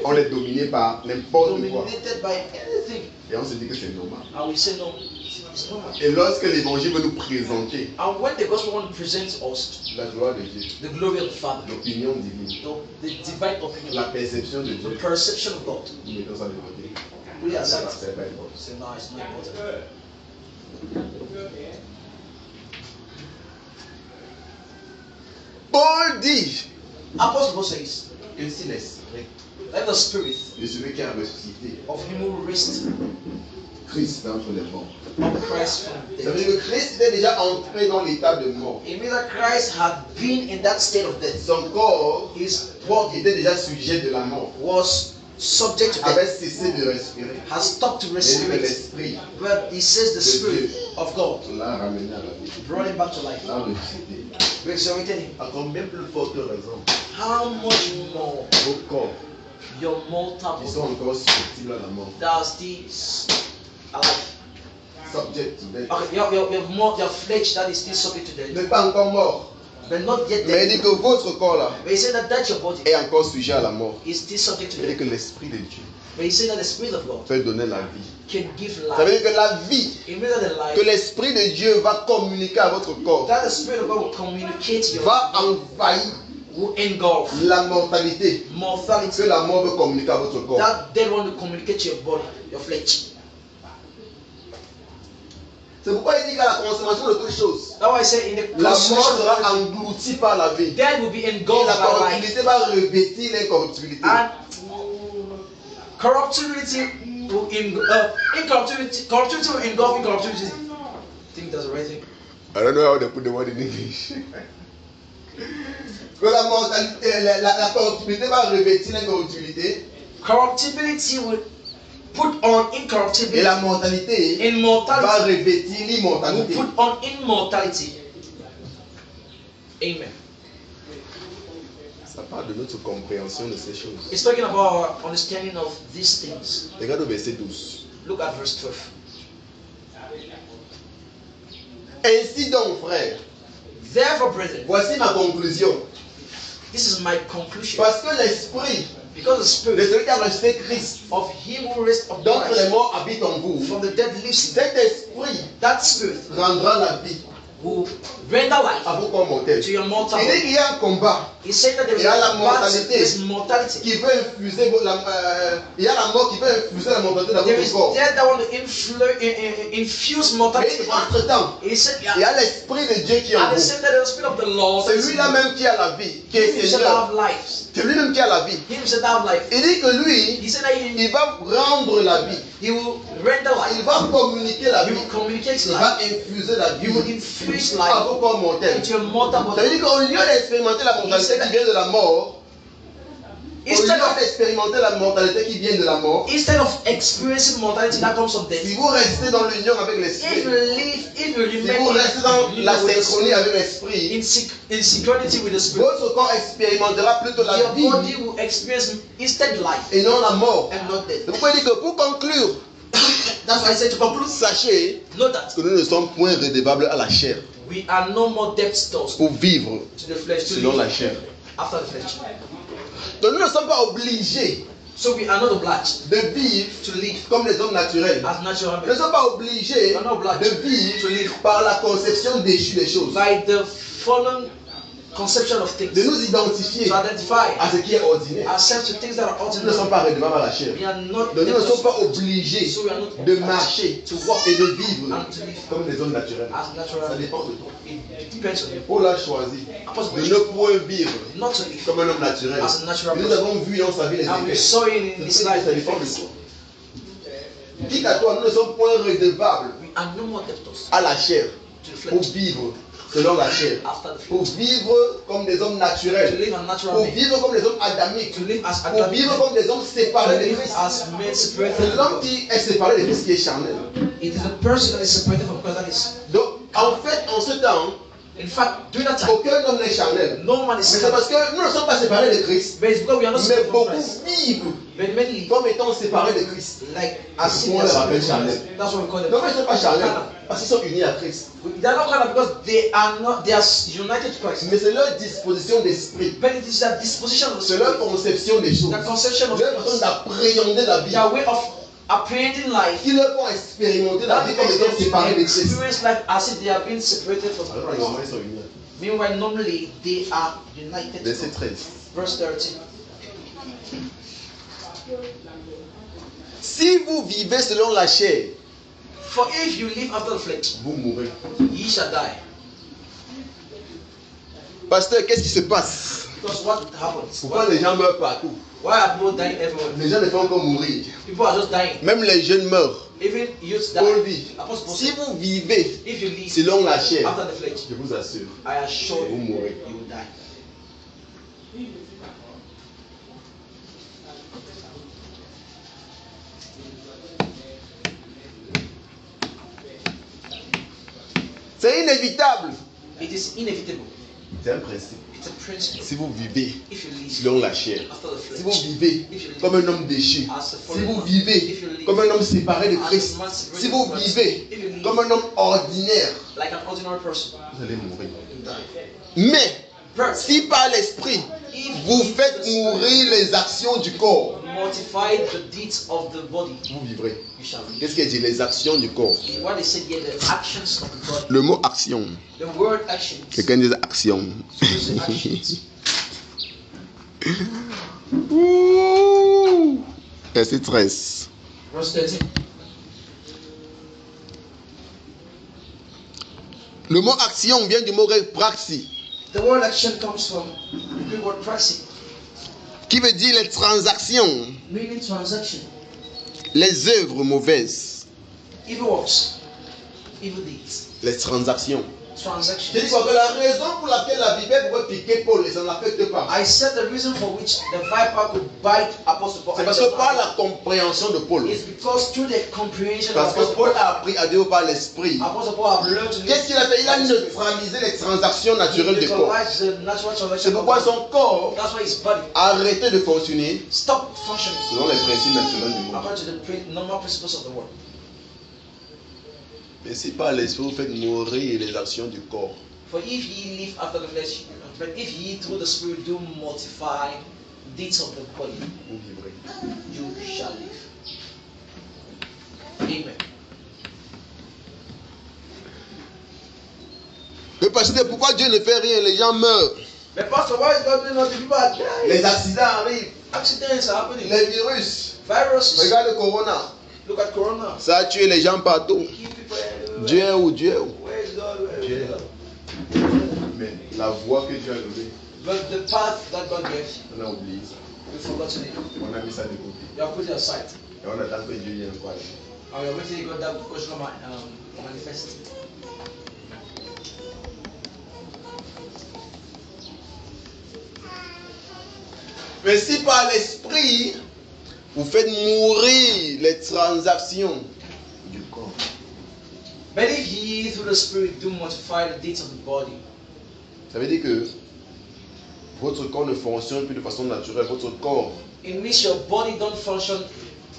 On anything, est dominé par n'importe quoi. dominated by anything. Et on se dit que c'est normal. And we say no, it's normal. Et lorsque l'évangile veut nous présenter And when the gospel one presents us la gloire de Dieu, the glory of the Father, l'opinion divine, the divine opinion, la perception de the Dieu, perception of God, nous mettons ça devant Dieu. we are Ça, sad. c'est pas important. Say no, it's not important. Paul dit Apostle Paul says que si l'esprit that the spirit de celui qui a ressuscité of him who raised Christ d'entre les morts, up Christ from ça veut death. dire que Christ était déjà entré dans l'état de mort. It means that Christ had been in that state of death. Son corps His body était déjà sujet de la mort, was subject to avait death, cessé de respirer. has stopped to Mais dit que respirate. l'esprit But he says the spirit of God l'a ramené à la vie, brought him back to life, l'a ressuscité. resurrected him. À combien plus forte raison How much more vos corps your mortal qui sont body encore susceptibles à la mort, that are still alive. subject to death, Okay, your flesh that is still subject to death, n'est pas encore mort, but not yet mais il dead. dit que votre corps là But he said that your body est encore sujet à la mort. is still subject to Il dit death. que l'esprit de Dieu But he said that the spirit of God peut donner la vie. can give Ça veut life. dire que la vie It means that the que life, l'esprit de Dieu va communiquer à votre corps that the spirit of God will communicate your, va envahir will engulf la mortalité mortality. que la mort veut communiquer à votre corps. That dead one will communicate to your body, your flesh. C'est pourquoi il dit qu'à la consommation de toutes choses, That's why I say in the la mort consummation sera of life, engloutie par la vie. death will be Et engulfed la by life. corruptibilité va revêtir l'incorruptibilité. And corruptibility will incorruptibility will engulf incorruptibility. I think that's the right thing. I don't know how they put the word in English. Que la mortalité, la corruptibilité va revêtir l'incorruptibilité Corruptibility will put on et incorruptibility. la mortalité va Immortality revêtir will l'immortalité. put on immortality. Amen. Ça parle de notre compréhension de ces choses. It's talking about our understanding of these things. Regarde au verset 12. Look at verse 12. Ainsi donc, frère, Therefore, brethren, voici ma conclusion. this is my conclusion. Parce que l'esprit Because the de spirit celui qui a ressuscité Christ of him who raised up d'entre les Christ morts habite en vous, from the dead lives in cet esprit that spirit rendra la vie will render life à vos corps mortels. to your mortal Il dit body. qu'il y a un combat. He said that there is Il y a la a mortalité. there is mortality. Qui veut infuser il y a la mort qui veut infuser la mortalité dans There votre is corps. death that want to infuse Mais mortality. entre temps, He said, il y a l'esprit de Dieu qui est en at the vous. same time, the spirit of the Lord. C'est lui-là même qui a la vie, qui est He himself Seigneur. have life. C'est lui-même qui a la vie. He himself have life. Il dit que lui, He said that il va rendre la vie. he will render Il life. va communiquer la He vie. will communicate Il life. va infuser la He vie will infuse à life vos corps mortels. into your mortal Ça body. veut dire qu'au lieu d'expérimenter la mortalité qui vient de la mort, au lieu Instead of, d'expérimenter la mortalité qui vient de la mort, instead of experiencing mortality that comes from death, si vous restez dans l'union avec l'esprit, if you live, if you si remain vous restez dans la with the synchronie spirit, avec l'esprit, in synchronity with the spirit, votre corps expérimentera plutôt la your vie body will experience instead life et non la mort. and not death. C'est pourquoi il dit que pour conclure, That's why I said to conclude, sachez know that que nous ne sommes point redevables à la chair we are no more debtors pour vivre to the flesh, to selon live la chair. after the flesh. Donc nous ne sommes pas obligés So we are not obliged de vivre to live comme les hommes naturels. as natural Nous ne men sommes pas obligés de vivre par la conception déchue des choses. by the fallen conception of things, De nous identifier to identify à ce qui est ordinaire. ourselves to things that are Nous ne ordinary. sommes pas redevables à la chair. We are not Donc nous ne debtors sommes pas obligés So we are not de marcher to walk et de vivre and to live comme les hommes naturels. as Ça natural. dépend de toi. It depends on you. Paul a choisi Apostle de ne point vivre not to live comme un homme naturel. as a natural Et nous person. avons vu dans sa vie les And we effets. saw it in his life. Ça dépend de toi. Dis à toi, nous ne sommes point redevables We are no more debtors à la chair to the pour flesh vivre selon la chair. after the flesh. Pour vivre comme des hommes To naturels. live as natural Pour men. vivre comme des hommes adamiques. To live as Pour Adamic vivre men. comme des hommes To séparés de live Christ. as men separated C'est from l'homme God. qui est séparé de Christ qui est charnel. It is a person that is separated from God that is. Donc, en fait, en ce temps, In fact, during that time, aucun homme n'est charnel. no man Mais is c'est separated. parce que nous ne sommes pas séparés de Christ. But it's because we are not Mais separated from beaucoup Christ. vivent But many live comme étant séparés de Christ. like as C'est if pourquoi they on are les separated appelle from charnels. Christ. That's what we call them. Donc, ils ne sont pas charnels Carnal. parce qu'ils sont unis à Christ. They are not carnal because they are not. They are united to Christ. Mais c'est leur disposition d'esprit. But it is that disposition of the C'est leur spirit, conception des choses. the conception of Leur façon things, d'appréhender la vie. their way of apprehending life. Qui leur font expérimenter la That vie comme makes étant them séparés de Christ. experience life as if they have been separated from Alors, Christ. normalement, ils sont unis. Meanwhile, normally they are united. to Verset God. 13. Verse 13. Si vous vivez selon la chair, For if you live after the flesh, vous mourrez. ye shall die. Pasteur, qu'est-ce qui se passe? Because what happens? Pourquoi les gens meurent partout? Why are people dying everywhere? Les gens ne font que mourir. People are just dying. Même les jeunes meurent. Even youths Paul die. dit, Apostle Paul si said, vous vivez if you live selon la chair, after the flesh, je vous assure, I assure vous you, mourrez. you will die. C'est inévitable. It is inevitable. C'est un principe. It's a principle. Si vous vivez If you live selon la chair, after the si vous flesh, vivez if you live comme un homme déchu, as a si fallen vous man, vivez if you live comme un homme séparé de as Christ, a man separated si vous from Christ, vivez if you live comme un homme ordinaire, like an ordinary person, vous allez mourir. you die. Mais But si par l'esprit, if vous you faites the Spirit mourir les actions du corps, mortify the deeds of the body, vous vivrez. you shall live. Qu'est-ce qu'il dit? Les actions du corps. What they said here, the actions of the body, Le mot action. the word actions. Quelqu'un dit action. Use actions. Ouh. Verset 13. Verse 13. Le mot action vient du mot grec praxi, The word action comes from the Greek word praxis, qui veut dire les transactions, meaning transaction, les œuvres mauvaises. evil works, evil deeds, Les transactions. transactions. Je dis quoi, que la raison pour laquelle la vipère pouvait piquer Paul, ça ne l'affecte pas. I said the reason for which the viper could bite Apostle Paul C'est parce que par la compréhension de Paul, is because through the comprehension of parce que Apostle Paul Paul, a appris à Dieu par l'esprit. Apostle Paul have learned to Qu'est-ce qu'il a fait? Il a neutralisé les transactions naturelles du corps. neutralize the natural C'est transaction. pourquoi son corps That's why his body a arrêté de fonctionner stopped functioning selon les principes naturels du monde. according to the normal principles of the world. Mais si par l'esprit vous faites mourir les actions du corps, For if ye live after the flesh, but if ye through the Spirit do mortify deeds of the body, vous vivrez. you shall live. Amen. Le pasteur, pourquoi Dieu ne fait rien? Les gens meurent. But Pastor, why is God doing nothing? People are dying. Les accidents arrivent. Accidents are happening. Les virus. Viruses. Regarde le corona. Look at Corona. Ça a tué les gens partout. Kill people everywhere. Dieu est où? Dieu est où? Where is God? Where is Dieu est là. God? Mais la voie que Dieu a donnée, But the path that God gave, on a oublié ça. we forgot it. On a mis ça de côté. You have put it aside. Et on attend que Dieu vienne encore. And we are waiting for God that question manifest. Mais si par l'esprit, vous faites mourir les transactions du corps, But if ye through the Spirit do mortify the deeds of the body, ça veut dire que votre corps ne fonctionne plus de façon naturelle. Votre corps it means your body don't function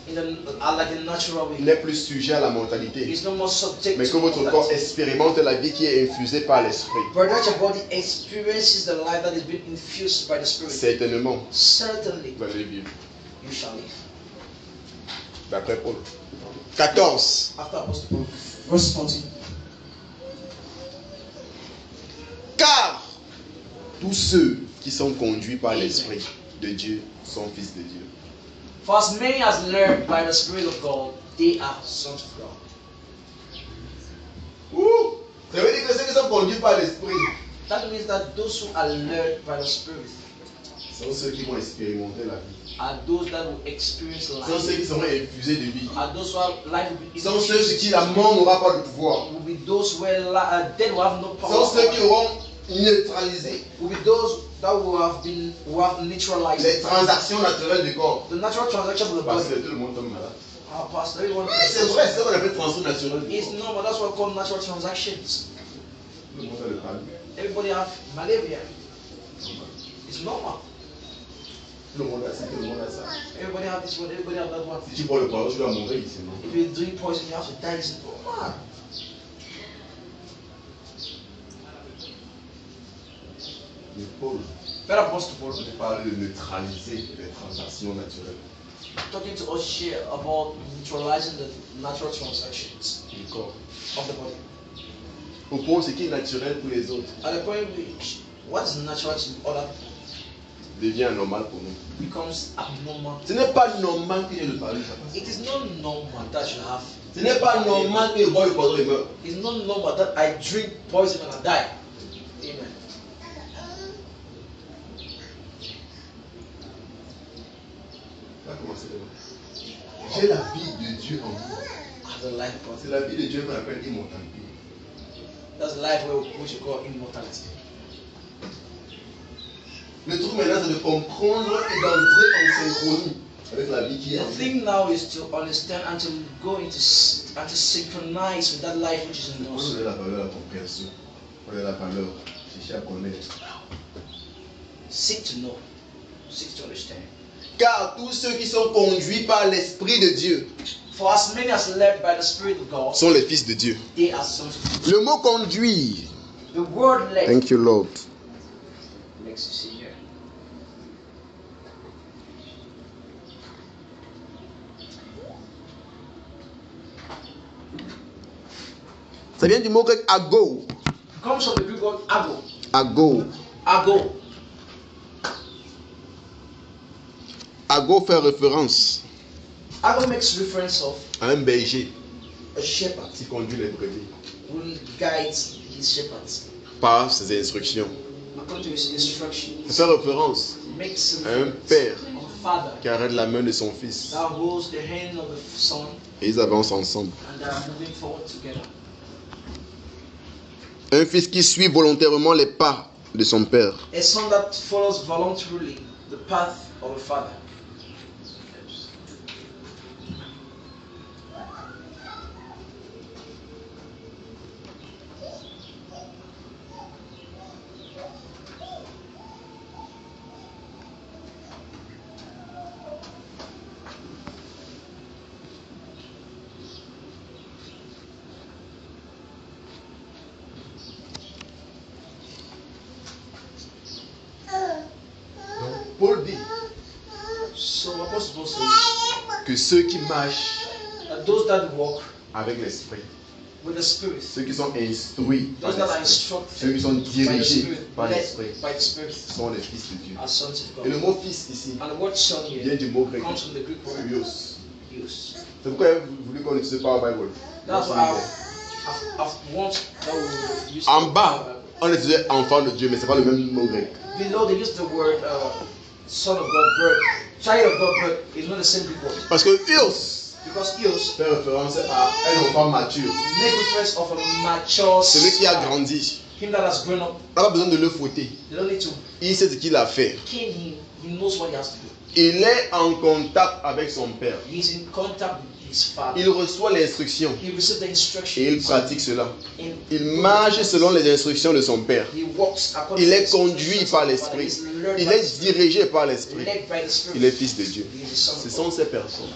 in like a natural way. n'est plus sujet à la mortalité. It's no more subject Mais que to votre corps mortality. expérimente la vie qui est infusée par l'esprit. But that your body experiences the life that is being infused by the Spirit. Certainement, Certainly, vous allez vivre. you shall live. D'après Paul. 14. After Apostle Paul, verse 14. Car tous ceux qui sont conduits par l'esprit de Dieu sont fils de Dieu. For as many as learned by the Spirit of God, they are sons of God. Ouh! Ça veut dire que ceux qui sont conduits par l'esprit That means that those who are led by the Spirit sont ceux qui vont expérimenter la vie. are those that will experience Sont life. ceux qui seront infusés de vie. Are those who have life will be Sont ceux sur qui la mort n'aura pas de pouvoir. will be those where death will have no power. Sont ceux qui auront neutralisé Will be those that will have neutralized les transactions naturelles du corps. the natural transaction of the Parce body. que tout le monde tombe malade. Our pastor, everyone. C'est vrai, c'est ça qu'on appelle transaction naturelle du It's corps. normal. That's what we call natural transactions. Tout le monde a le palud. Everybody have malaria. It's normal. Tout le monde a ça, tout le monde a ça. Everybody have this one. Everybody have that one. Si tu bois le poison, tu vas mourir ici, non? If you drink poison, you have to die. It's normal. Mais Paul But Apostle Paul parle de neutraliser les transactions naturelles talking to us here about neutralizing the natural transactions du corps. of the body. Au point, ce qui est naturel pour les autres At the point which what is natural to other devient anormal pour nous. becomes abnormal. Ce n'est pas normal qu'il y ait le palud. It is not normal that you have. Ce n'est pas normal que je bois le poison et meure. It's not normal that I drink poison and I die. Amen. Ça va commencer demain. J'ai la vie de Dieu en moi. As a life C'est body. la vie de Dieu qu'on appelle immortalité. That's life which you call immortality. Le truc maintenant, c'est de comprendre et d'entrer en synchronie avec la vie qui est en The nous. thing now is to understand and to go into and to synchronize with that life which is in On us. donne la valeur à la compréhension. On donne la valeur. Chercher à connaître. Seek to know. Seek to understand. Car tous ceux qui sont conduits par l'Esprit de Dieu For as many as led by the Spirit of God, sont les fils de Dieu. they are sons of God. Le mot conduire. The word led Thank you, Lord. makes you see here. Ça vient du mot grec ago. Comes from the Greek word ago. Ago. Ago. Ago fait référence Ago makes reference of à un berger a shepherd qui conduit les brebis who guides his shepherds par ses instructions. according to his instructions. Ça fait référence Makes à un reference père of a father qui arrête la main de son fils that holds the hand of the son et ils avancent ensemble. and they are moving forward together. Un fils qui suit volontairement les pas de son père. A son that follows voluntarily the path of a father. que ceux qui marchent that those that walk avec l'esprit, with the Spirit, ceux qui sont instruits par those that are l'esprit, instructed ceux qui sont by the dirigés Spirit, par led l'esprit, by the Spirit, sont les fils de Dieu. are sons of Et le God. mot fils ici And the word son vient here du mot grec comes from the Greek word Huios. use. C'est pourquoi vous voulez qu'on utilise pas la Bible. That's why I've want that we use. En bas, on utilisait enfant de Dieu, mais c'est pas le même mot grec. Below they use the word son of God, bird, child of God, but it's not the same Greek word. Parce que Huios Because eos fait référence à un enfant mature, make reference of a mature celui qui a child, grandi. him that has grown up. On n'a pas besoin de le fouetter. They don't need to Il sait ce qu'il a à faire. cane him. He knows what he has to do. Il est en contact avec son père. He's in contact with his father. Il reçoit l'instruction He received the instruction. et il pratique cela. In- Il marche selon les instructions de son père. He walks according Il to est the conduit instructions par of the Father. l'esprit. He's led Il by the est Spirit. dirigé par l'esprit. Led by the Spirit. Il est fils de Dieu. He is the son Ce of sont God. ces personnes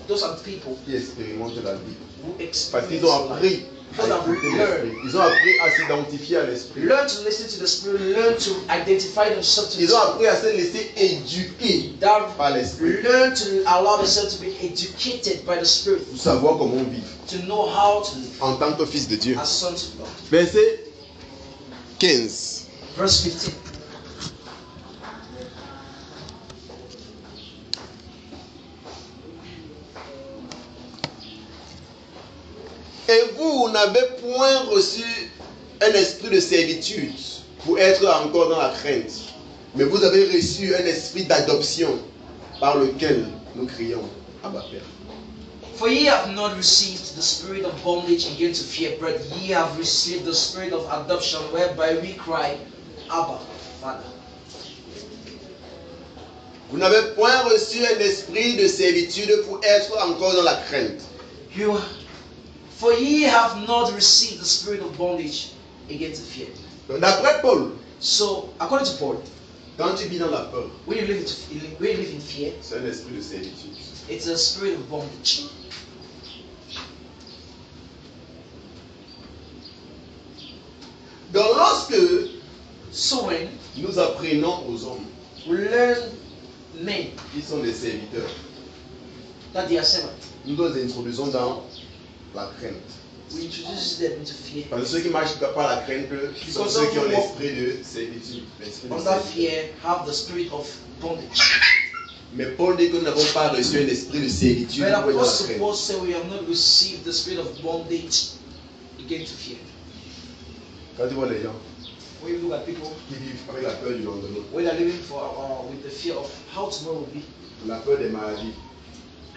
Those are the people qui expérimentent la vie. who Parce qu'ils experience ont life. appris à écouter l'esprit. Ils ont appris à s'identifier à l'esprit. Learn to listen to the Spirit. Learn to identify themselves to the Ils ont Spirit. appris à se laisser éduquer That par l'esprit. learn to allow themselves to be educated by the Spirit, Pour savoir comment vivre to know how to live en tant que fils de Dieu. as sons of God. Verset 15. Verse 15. Et vous n'avez point reçu un esprit de servitude pour être encore dans la crainte, mais vous avez reçu un esprit d'adoption par lequel nous crions Abba Père. For ye have not received the spirit of bondage again to fear, but ye have received the spirit of adoption, whereby we cry, Abba, Father. Vous n'avez point reçu un esprit de servitude pour être encore dans la crainte. For ye have not received the spirit of bondage again to fear. Donc, d'après Paul, So, according to Paul, quand tu vis dans la peur, when you live in fear, c'est un esprit de servitude. it's a spirit of bondage. Donc lorsque So when nous apprenons aux hommes we learn men qui sont des serviteurs, that they are servants, nous les introduisons dans la crainte. we introduce them into fear. Parce que ceux qui marchent par la crainte sont Because ceux qui ont those who walk l'esprit de servitude. l'esprit de Under servitude. fear, have the spirit of bondage. Mais Paul dit que nous n'avons pas reçu un esprit de servitude But pour être dans la Apostle crainte. Paul said we have not received the spirit of bondage again to fear. Quand tu vois les gens When you look at people, qui vivent avec la peur du lendemain, when they're living with the fear of how tomorrow will be, la peur des maladies,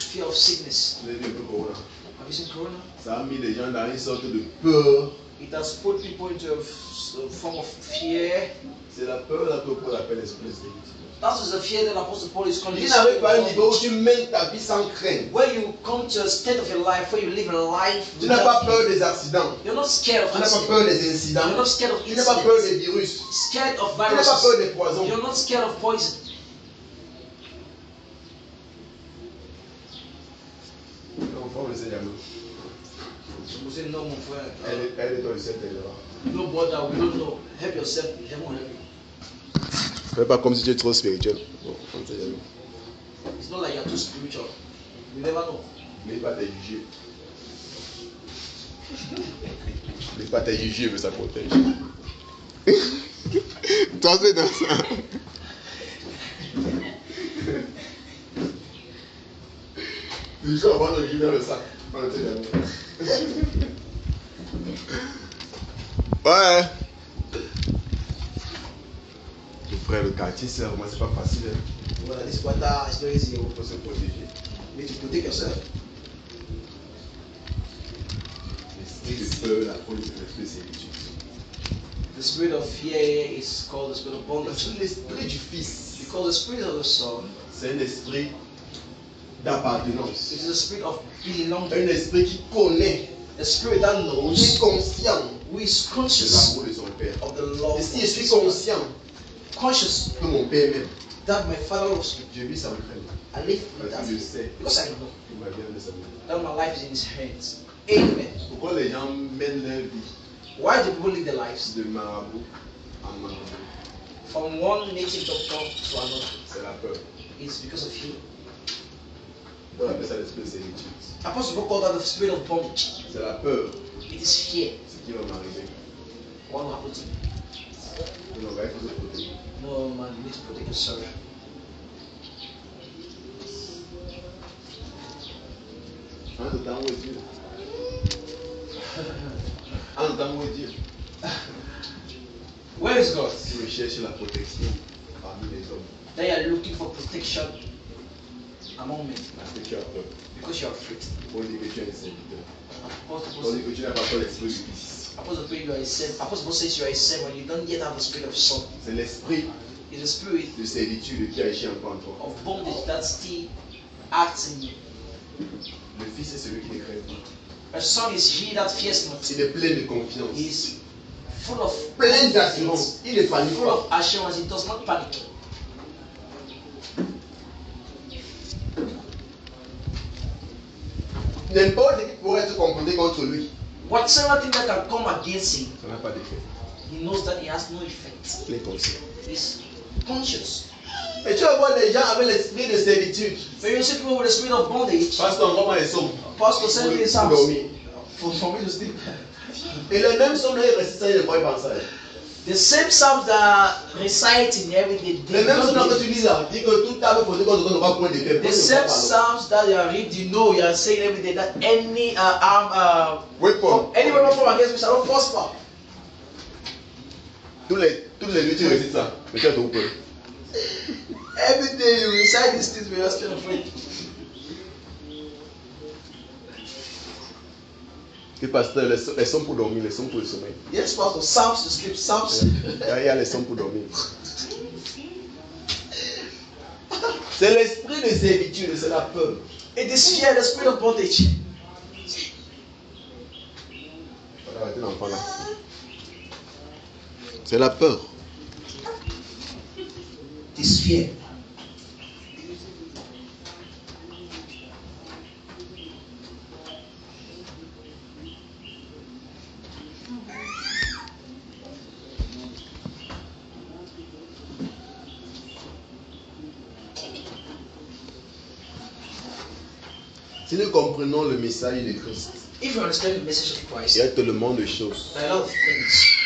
fear of sickness. vous avez vu un peu Corona, Have you seen Corona? ça a mis les gens dans une sorte de peur. It has put people into a form of fear. C'est la peur là que Paul appelle l'esprit de servitude. That is the fear that Apostle Paul is calling. Il the n'avait spirit pas un of niveau où bondage. tu mènes ta vie sans crainte. Where you come to a state of your life where you live a life Tu n'as pas without peur fear. des accidents. You're not scared of Tu n'as pas accidents. peur des You're incidents. not scared of Tu n'as pas peur incidents. des virus. Scared of Tu n'as pas peur viruses. des poisons. You're not scared of poison. L'enfant le Seigneur. You say no, my friend. Elle est dans le ciel, elle est là. No bother. We don't know. Help yourself. Heaven will help you. Fais pas comme si tu es trop spirituel. Bon, on sait jamais. It's not like you're too spiritual. You never know. Mais pas t'es jugé. Mais pas t'es jugé, mais ça protège. Toi, c'est dans ça. Les gens vont le dans le sac. On sait jamais. Ouais. Le frère, le quartier, c'est vraiment c'est pas facile. Hein. Well, this water is very easy. Il faut se protéger. You need to protect yourself. L'esprit de peur, la folie, c'est l'esprit de servitude. The spirit of fear is called the spirit of Parce bondage. que l'esprit du Fils, Because the spirit of the Son c'est un esprit d'appartenance. is the spirit of belonging. Un esprit qui connaît, A spirit that qui est knows, conscient who is de conscious l'amour de son Père. of the love. Et of si je suis his Son. conscient Conscious que mon Père m'aime, that my Father loves me. je vis sans crainte. I live with Parce that que je sais because I know qu'il m'a bien de sa main. that my life is in His hands. Amen. Pourquoi les gens mènent leur vie Why do people live their lives de marabout en marabout? from one native doctor to another? C'est la peur. It's because of fear. On appelle ça l'esprit de servitude. Apostle Paul called that the spirit of bondage. C'est la peur. It is fear. Ce qui va m'arriver. What will happen to you? Non, il faut se protéger. No man, you need to protect yourself. En tout temps, où est Dieu? En tout temps, où est Dieu? Where is God? Si tu cherches la protection parmi les hommes, They are looking for protection among men parce que tu as peur. because you are afraid. On dit que tu es un serviteur. On Apostle dit que tu n'as pas encore l'esprit du Fils. Paul you are a servant. Apostle Paul says you are a servant. You don't yet have the spirit of son. C'est l'esprit It's a spirit de servitude qui agit encore en toi. of bondage that still acts in you. Le Fils est celui qui ne crée pas. A son is he that fears not. Il est plein de confiance. He is full of Plein d'assurance. Il ne panique full pas. of assurance. He does not panic. N'importe qui pourrait se confronter contre lui. Whatsoever thing that can come against him, Ça n'a pas d'effet. he knows that it has no effect. Il est conscient. He's conscious. Et tu vas voir les gens avec l'esprit de servitude. But you see people with the spirit of bondage. Parce qu'on comprend les sommes. Pastor send me the Pour psalms dormir. for me to sleep. Et les mêmes sommes là, ils récitent ça, ils ne pourraient pas penser. The same psalms that are reciting every day. Les mêmes sommes là que tu lis là, dit que toute table posée contre toi n'aura point de fait. The same psalms that you are reading, you know, you are saying every day that any Weapon. any weapon from against me shall not prosper. Toutes les nuits tu récites ça. Mais tu as trop peur. Every day you recite these things, but you are still afraid. Et pasteur, les sommes pour dormir, les sommes pour le sommeil. Yes, Pastor. Psalms to sleep. Psalms. Il y a les sommes pour dormir. C'est l'esprit de servitude, c'est la peur. It is fear, the spirit of bondage. Arrêtez l'enfant là. C'est la peur. It is fear. Si nous comprenons le message de Christ, If you understand the message of Christ, il y a tellement de choses there are a lot of things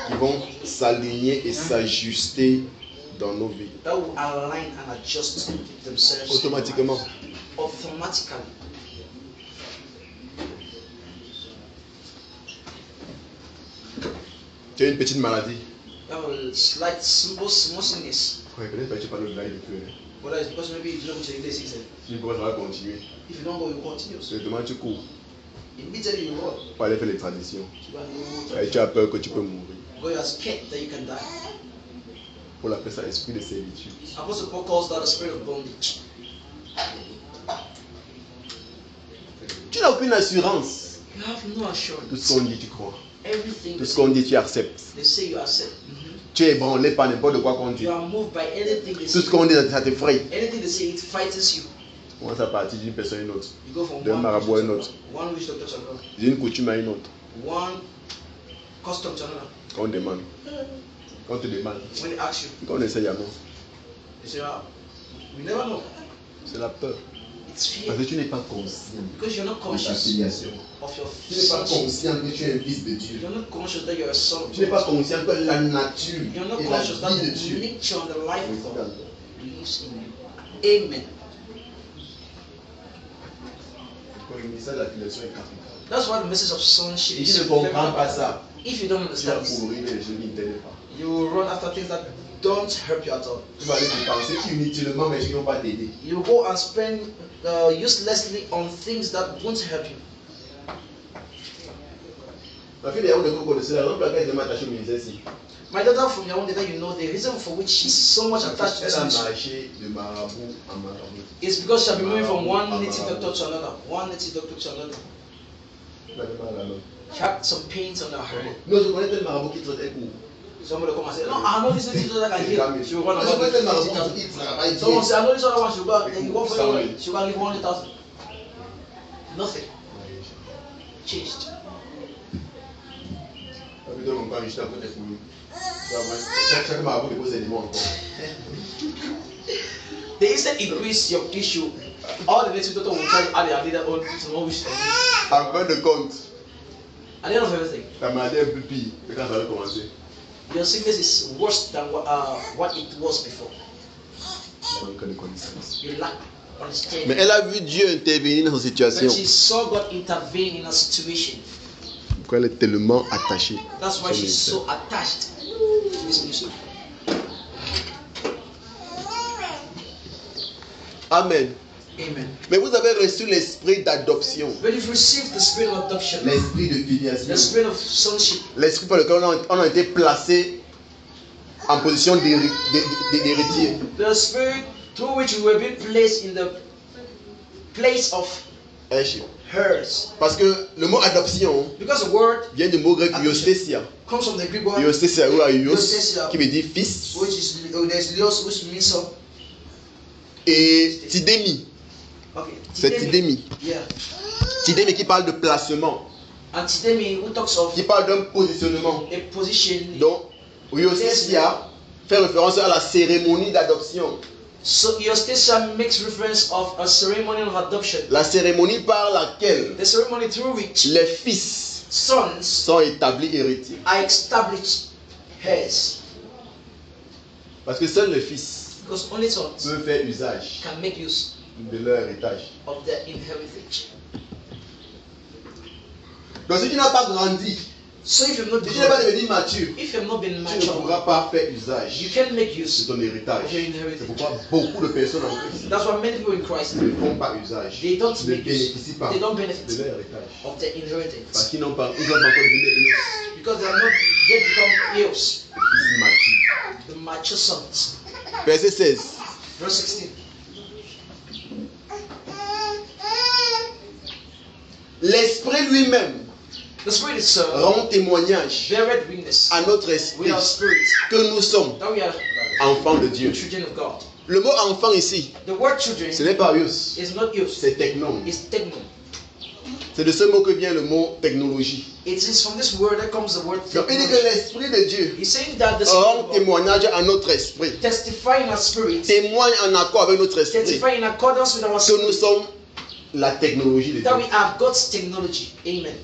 qui vont s'aligner et s'ajuster dans nos vies. that will align and adjust themselves Automatiquement. automatically. Tu as une petite maladie. You have a slight small sickness. Ouais, peut-être que tu parles de là, il est plus. Whether it's because maybe you don't check this season. Tu pourras ça va continuer. If you don't go, you continue. Seulement tu cours Immediately you run. pour aller faire les traditions. You go Et tu as peur que tu peux mourir. because you are scared that you can die. Pour l'appeler ça esprit de servitude. Apostle Paul calls that a spirit of bondage. Tu n'as aucune assurance. You have no assurance. Tout ce qu'on dit, tu crois. Everything Tout ce qu'on dit, tu acceptes. they say you accept. Tu es ébranlé par n'importe quoi qu'on dit. You are moved by anything they Tout say. ce qu'on dit, ça t'effraie. Anything they say, it frightens you. Tu commences à partir d'une personne à une autre. You go from D'un one marabout à witch une doctor autre. to another, one witch doctor to another, D'une coutume à une autre. one custom to another. Quand on demande. Quand on te demande. When they ask you, Quand on essaie jamais. you say, we never know. C'est la peur. It's fear. Parce que tu n'es pas conscient Because you're not de ta conscious filiation. of your Tu n'es pas sonship. conscient que tu es un fils de Dieu. You're not conscious that you're a son of Tu n'es pas God. conscient que la nature You're not et la conscious that vie de the Dieu nature and the life of réside en God toi. lives in you. Amen. Donc, le message de la filiation est capital. That's why the message of sonship Et is tu ne so very comprends pas important. ça, If you don't tu vas understand this, courir les choses qui ne t'aident pas. you will run after things that don't help you at all. Tu vas aller dépenser inutilement, mais qui ne vont pas t'aider. You go and spend uselessly on things that won't help you. Ma fille, d'ailleurs, on connaît la raison pour laquelle elle est attachée au ministère ici. My daughter from Yaoundé, that you know, the reason for which she's so much attached to Elle this a ministry marché de marabout en marabout. is because she'll be moving from one native doctor to another, one native doctor to another. Elle avait mal à la main. She had some pains on her head. Non, je connais tel marabout qui traite un coup. Somebody come and say, no, I know this native doctor that can heal. She will run Je about connais tel marabout 50,000. qui travaille Someone bien. say, I know this other one, she'll go, then you go for it, she'll go give 100,000. Nothing changed. Plutôt longtemps, je suis à côté pour lui. Chaque marabout dépose des mots encore. They instead increase your issue All the native doctors will tell you how they are their own wish. En fin de compte, At the end of everything, ta maladie est plus pire que quand ça avait commencé. your sickness is worse than what it was before. Manque de connaissance. You lack understanding. Mais elle a vu Dieu intervenir dans sa situation. But she saw God intervene in a situation. Pourquoi elle est tellement attachée. That's why she's so attached to this ministry. Amen. Amen. Mais vous avez reçu l'esprit d'adoption. But you've received the spirit of adoption, L'esprit de filiation. the spirit of sonship, L'esprit par lequel on a été placé en position d'héritier. the spirit through which we were being placed in the place of Heirship. hers. Parce que le mot adoption Because the word vient du mot grec iostesia. comes from the Greek word Iostesia ou aios, Iostesia, qui veut dire fils. which is there's Leos, which means so. Et tidémi. Okay. C'est tidémi. Yeah. Tidémi qui parle de placement. And tidemi who talks of Qui parle d'un positionnement. a position. Donc, iostesia fait référence à la cérémonie d'adoption. So Iostesia makes reference of a ceremony of adoption. La cérémonie par laquelle The ceremony through which les fils sons sont établis héritiers. are established heirs. Parce que seuls les fils Because only sons peuvent faire usage can make use de leur héritage. of their inheritance. Donc si tu n'as pas grandi, So if you've not si tu n'es pas been, devenu mature, if you've not been tu ne mature, pourras pas faire you usage can make de use ton héritage. of your C'est inheritance. pourquoi beaucoup de personnes en Christ That's why many people in Christ, ne font pas usage, they don't ne make use, bénéficient pas they don't de benefit leur héritage. of their Parce inheritance qu'ils n'ont pas, ils ont pas encore devenu des because they have not yet become heirs, fils matures. the mature sons. Verset 16. Verse 16. L'esprit lui-même The Spirit itself rend témoignage beareth witness à notre with esprit our spirit que nous sommes that we are enfants de Dieu. children of God. Le mot enfant ici, The word children ce n'est pas ios, is not used, c'est technon. it's techno. C'est de ce mot que vient le mot technologie. It is from this word that comes the word Donc il dit que technology. l'esprit de Dieu He's saying that the rend Spirit of God témoignage à notre esprit, testify in our spirit, témoigne en accord avec notre esprit testify in accordance with our que nous spirit, sommes la technologie de Dieu. that we are God's technology. Amen.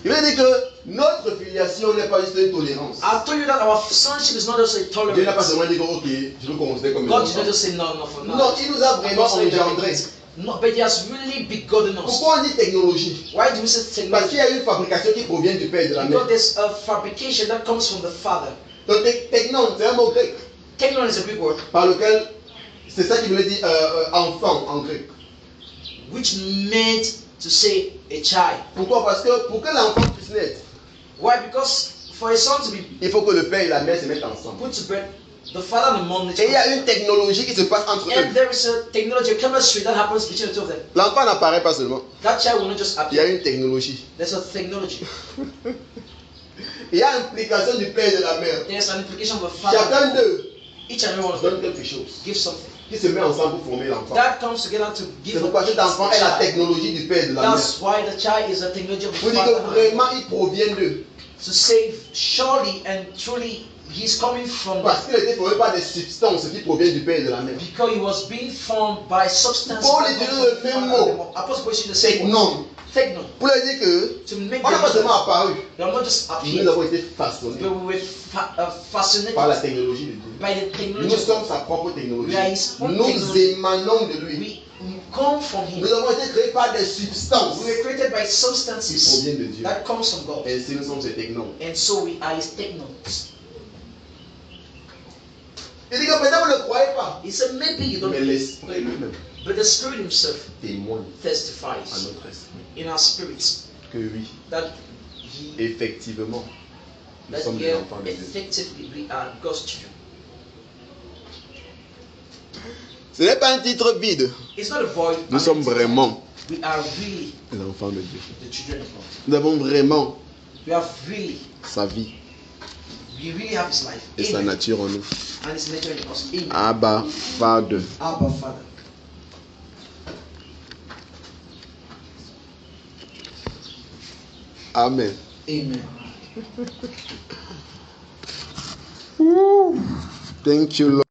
Il veut dire que notre filiation n'est pas juste une tolérance. I told you that our sonship is not just a Dieu n'a pas tolerance. seulement dit que ok, je veux considérer comme un God did enfant. not just say no for now. Non, il nous a vraiment engendrés. No, but He has really begotten us. Pourquoi on dit technologie? Why do we say Parce technology? qu'il y a une fabrication qui provient du Père et de la Because Mère. there's a fabrication that comes from the Father. Donc technon, c'est un mot grec Technon is a Greek word par lequel c'est ça qui voulait dire enfant en grec. which meant to say a child. Pourquoi? Parce que pour que l'enfant puisse naître, Why? Because for a son to be il faut que le Père et la Mère se mettent ensemble. put to bed, the father and the mom need Et il y a to une technologie qui se passe entre and eux. there is a technology, a chemistry that happens between the two of them. L'enfant n'apparaît pas seulement. That child will not just Il y a appear. une technologie. There's a technology. Il y a implication du Père et de la Mère. There's an implication of the father. Chacun d'eux Each and every one of them donne quelque chose gives something. qui se met ensemble pour former l'enfant. That comes together to C'est give pourquoi cet enfant est la child. technologie du Père et de la Mère. That's why the child is a technology of Vous the dites father. que vraiment il provient d'eux. To say surely and truly he's coming from Parce qu'il était formé par des substances qui proviennent du Père et de la Mère. because he was being formed by substance. Paul utilise le même mot. Apostle Paul uses the same word. Technon. Techno. Pour leur dire que To make on n'a pas them seulement apparu, they are not just nous appeared, avons été façonnés but we were fascinated par la technologie de Dieu. by the technology. Nous sommes sa propre technologie. We are his own Nous technology. émanons de lui. We come from him. Nous avons été créés par des substances We were created by qui substances proviennent de Dieu. that comes from God. Ainsi nous sommes ses technos. And so we are his technos. Il dit que peut-être vous ne le croyez pas. He said maybe you don't, Mais l'esprit lui-même but the Spirit himself témoigne à testifies notre esprit in our spirits que oui, that he effectivement, nous that sommes des enfants de Dieu. effectively we are God's children. Ce n'est pas un titre vide. It's not a void. Nous sommes vraiment We are really les enfants de Dieu. the children of God. Nous avons vraiment We have really, sa vie we really have His life. et sa Amen. nature en nous. And His nature in us. Amen. Abba, Father. Abba, Father. Amen. Amen. Thank you, Lord.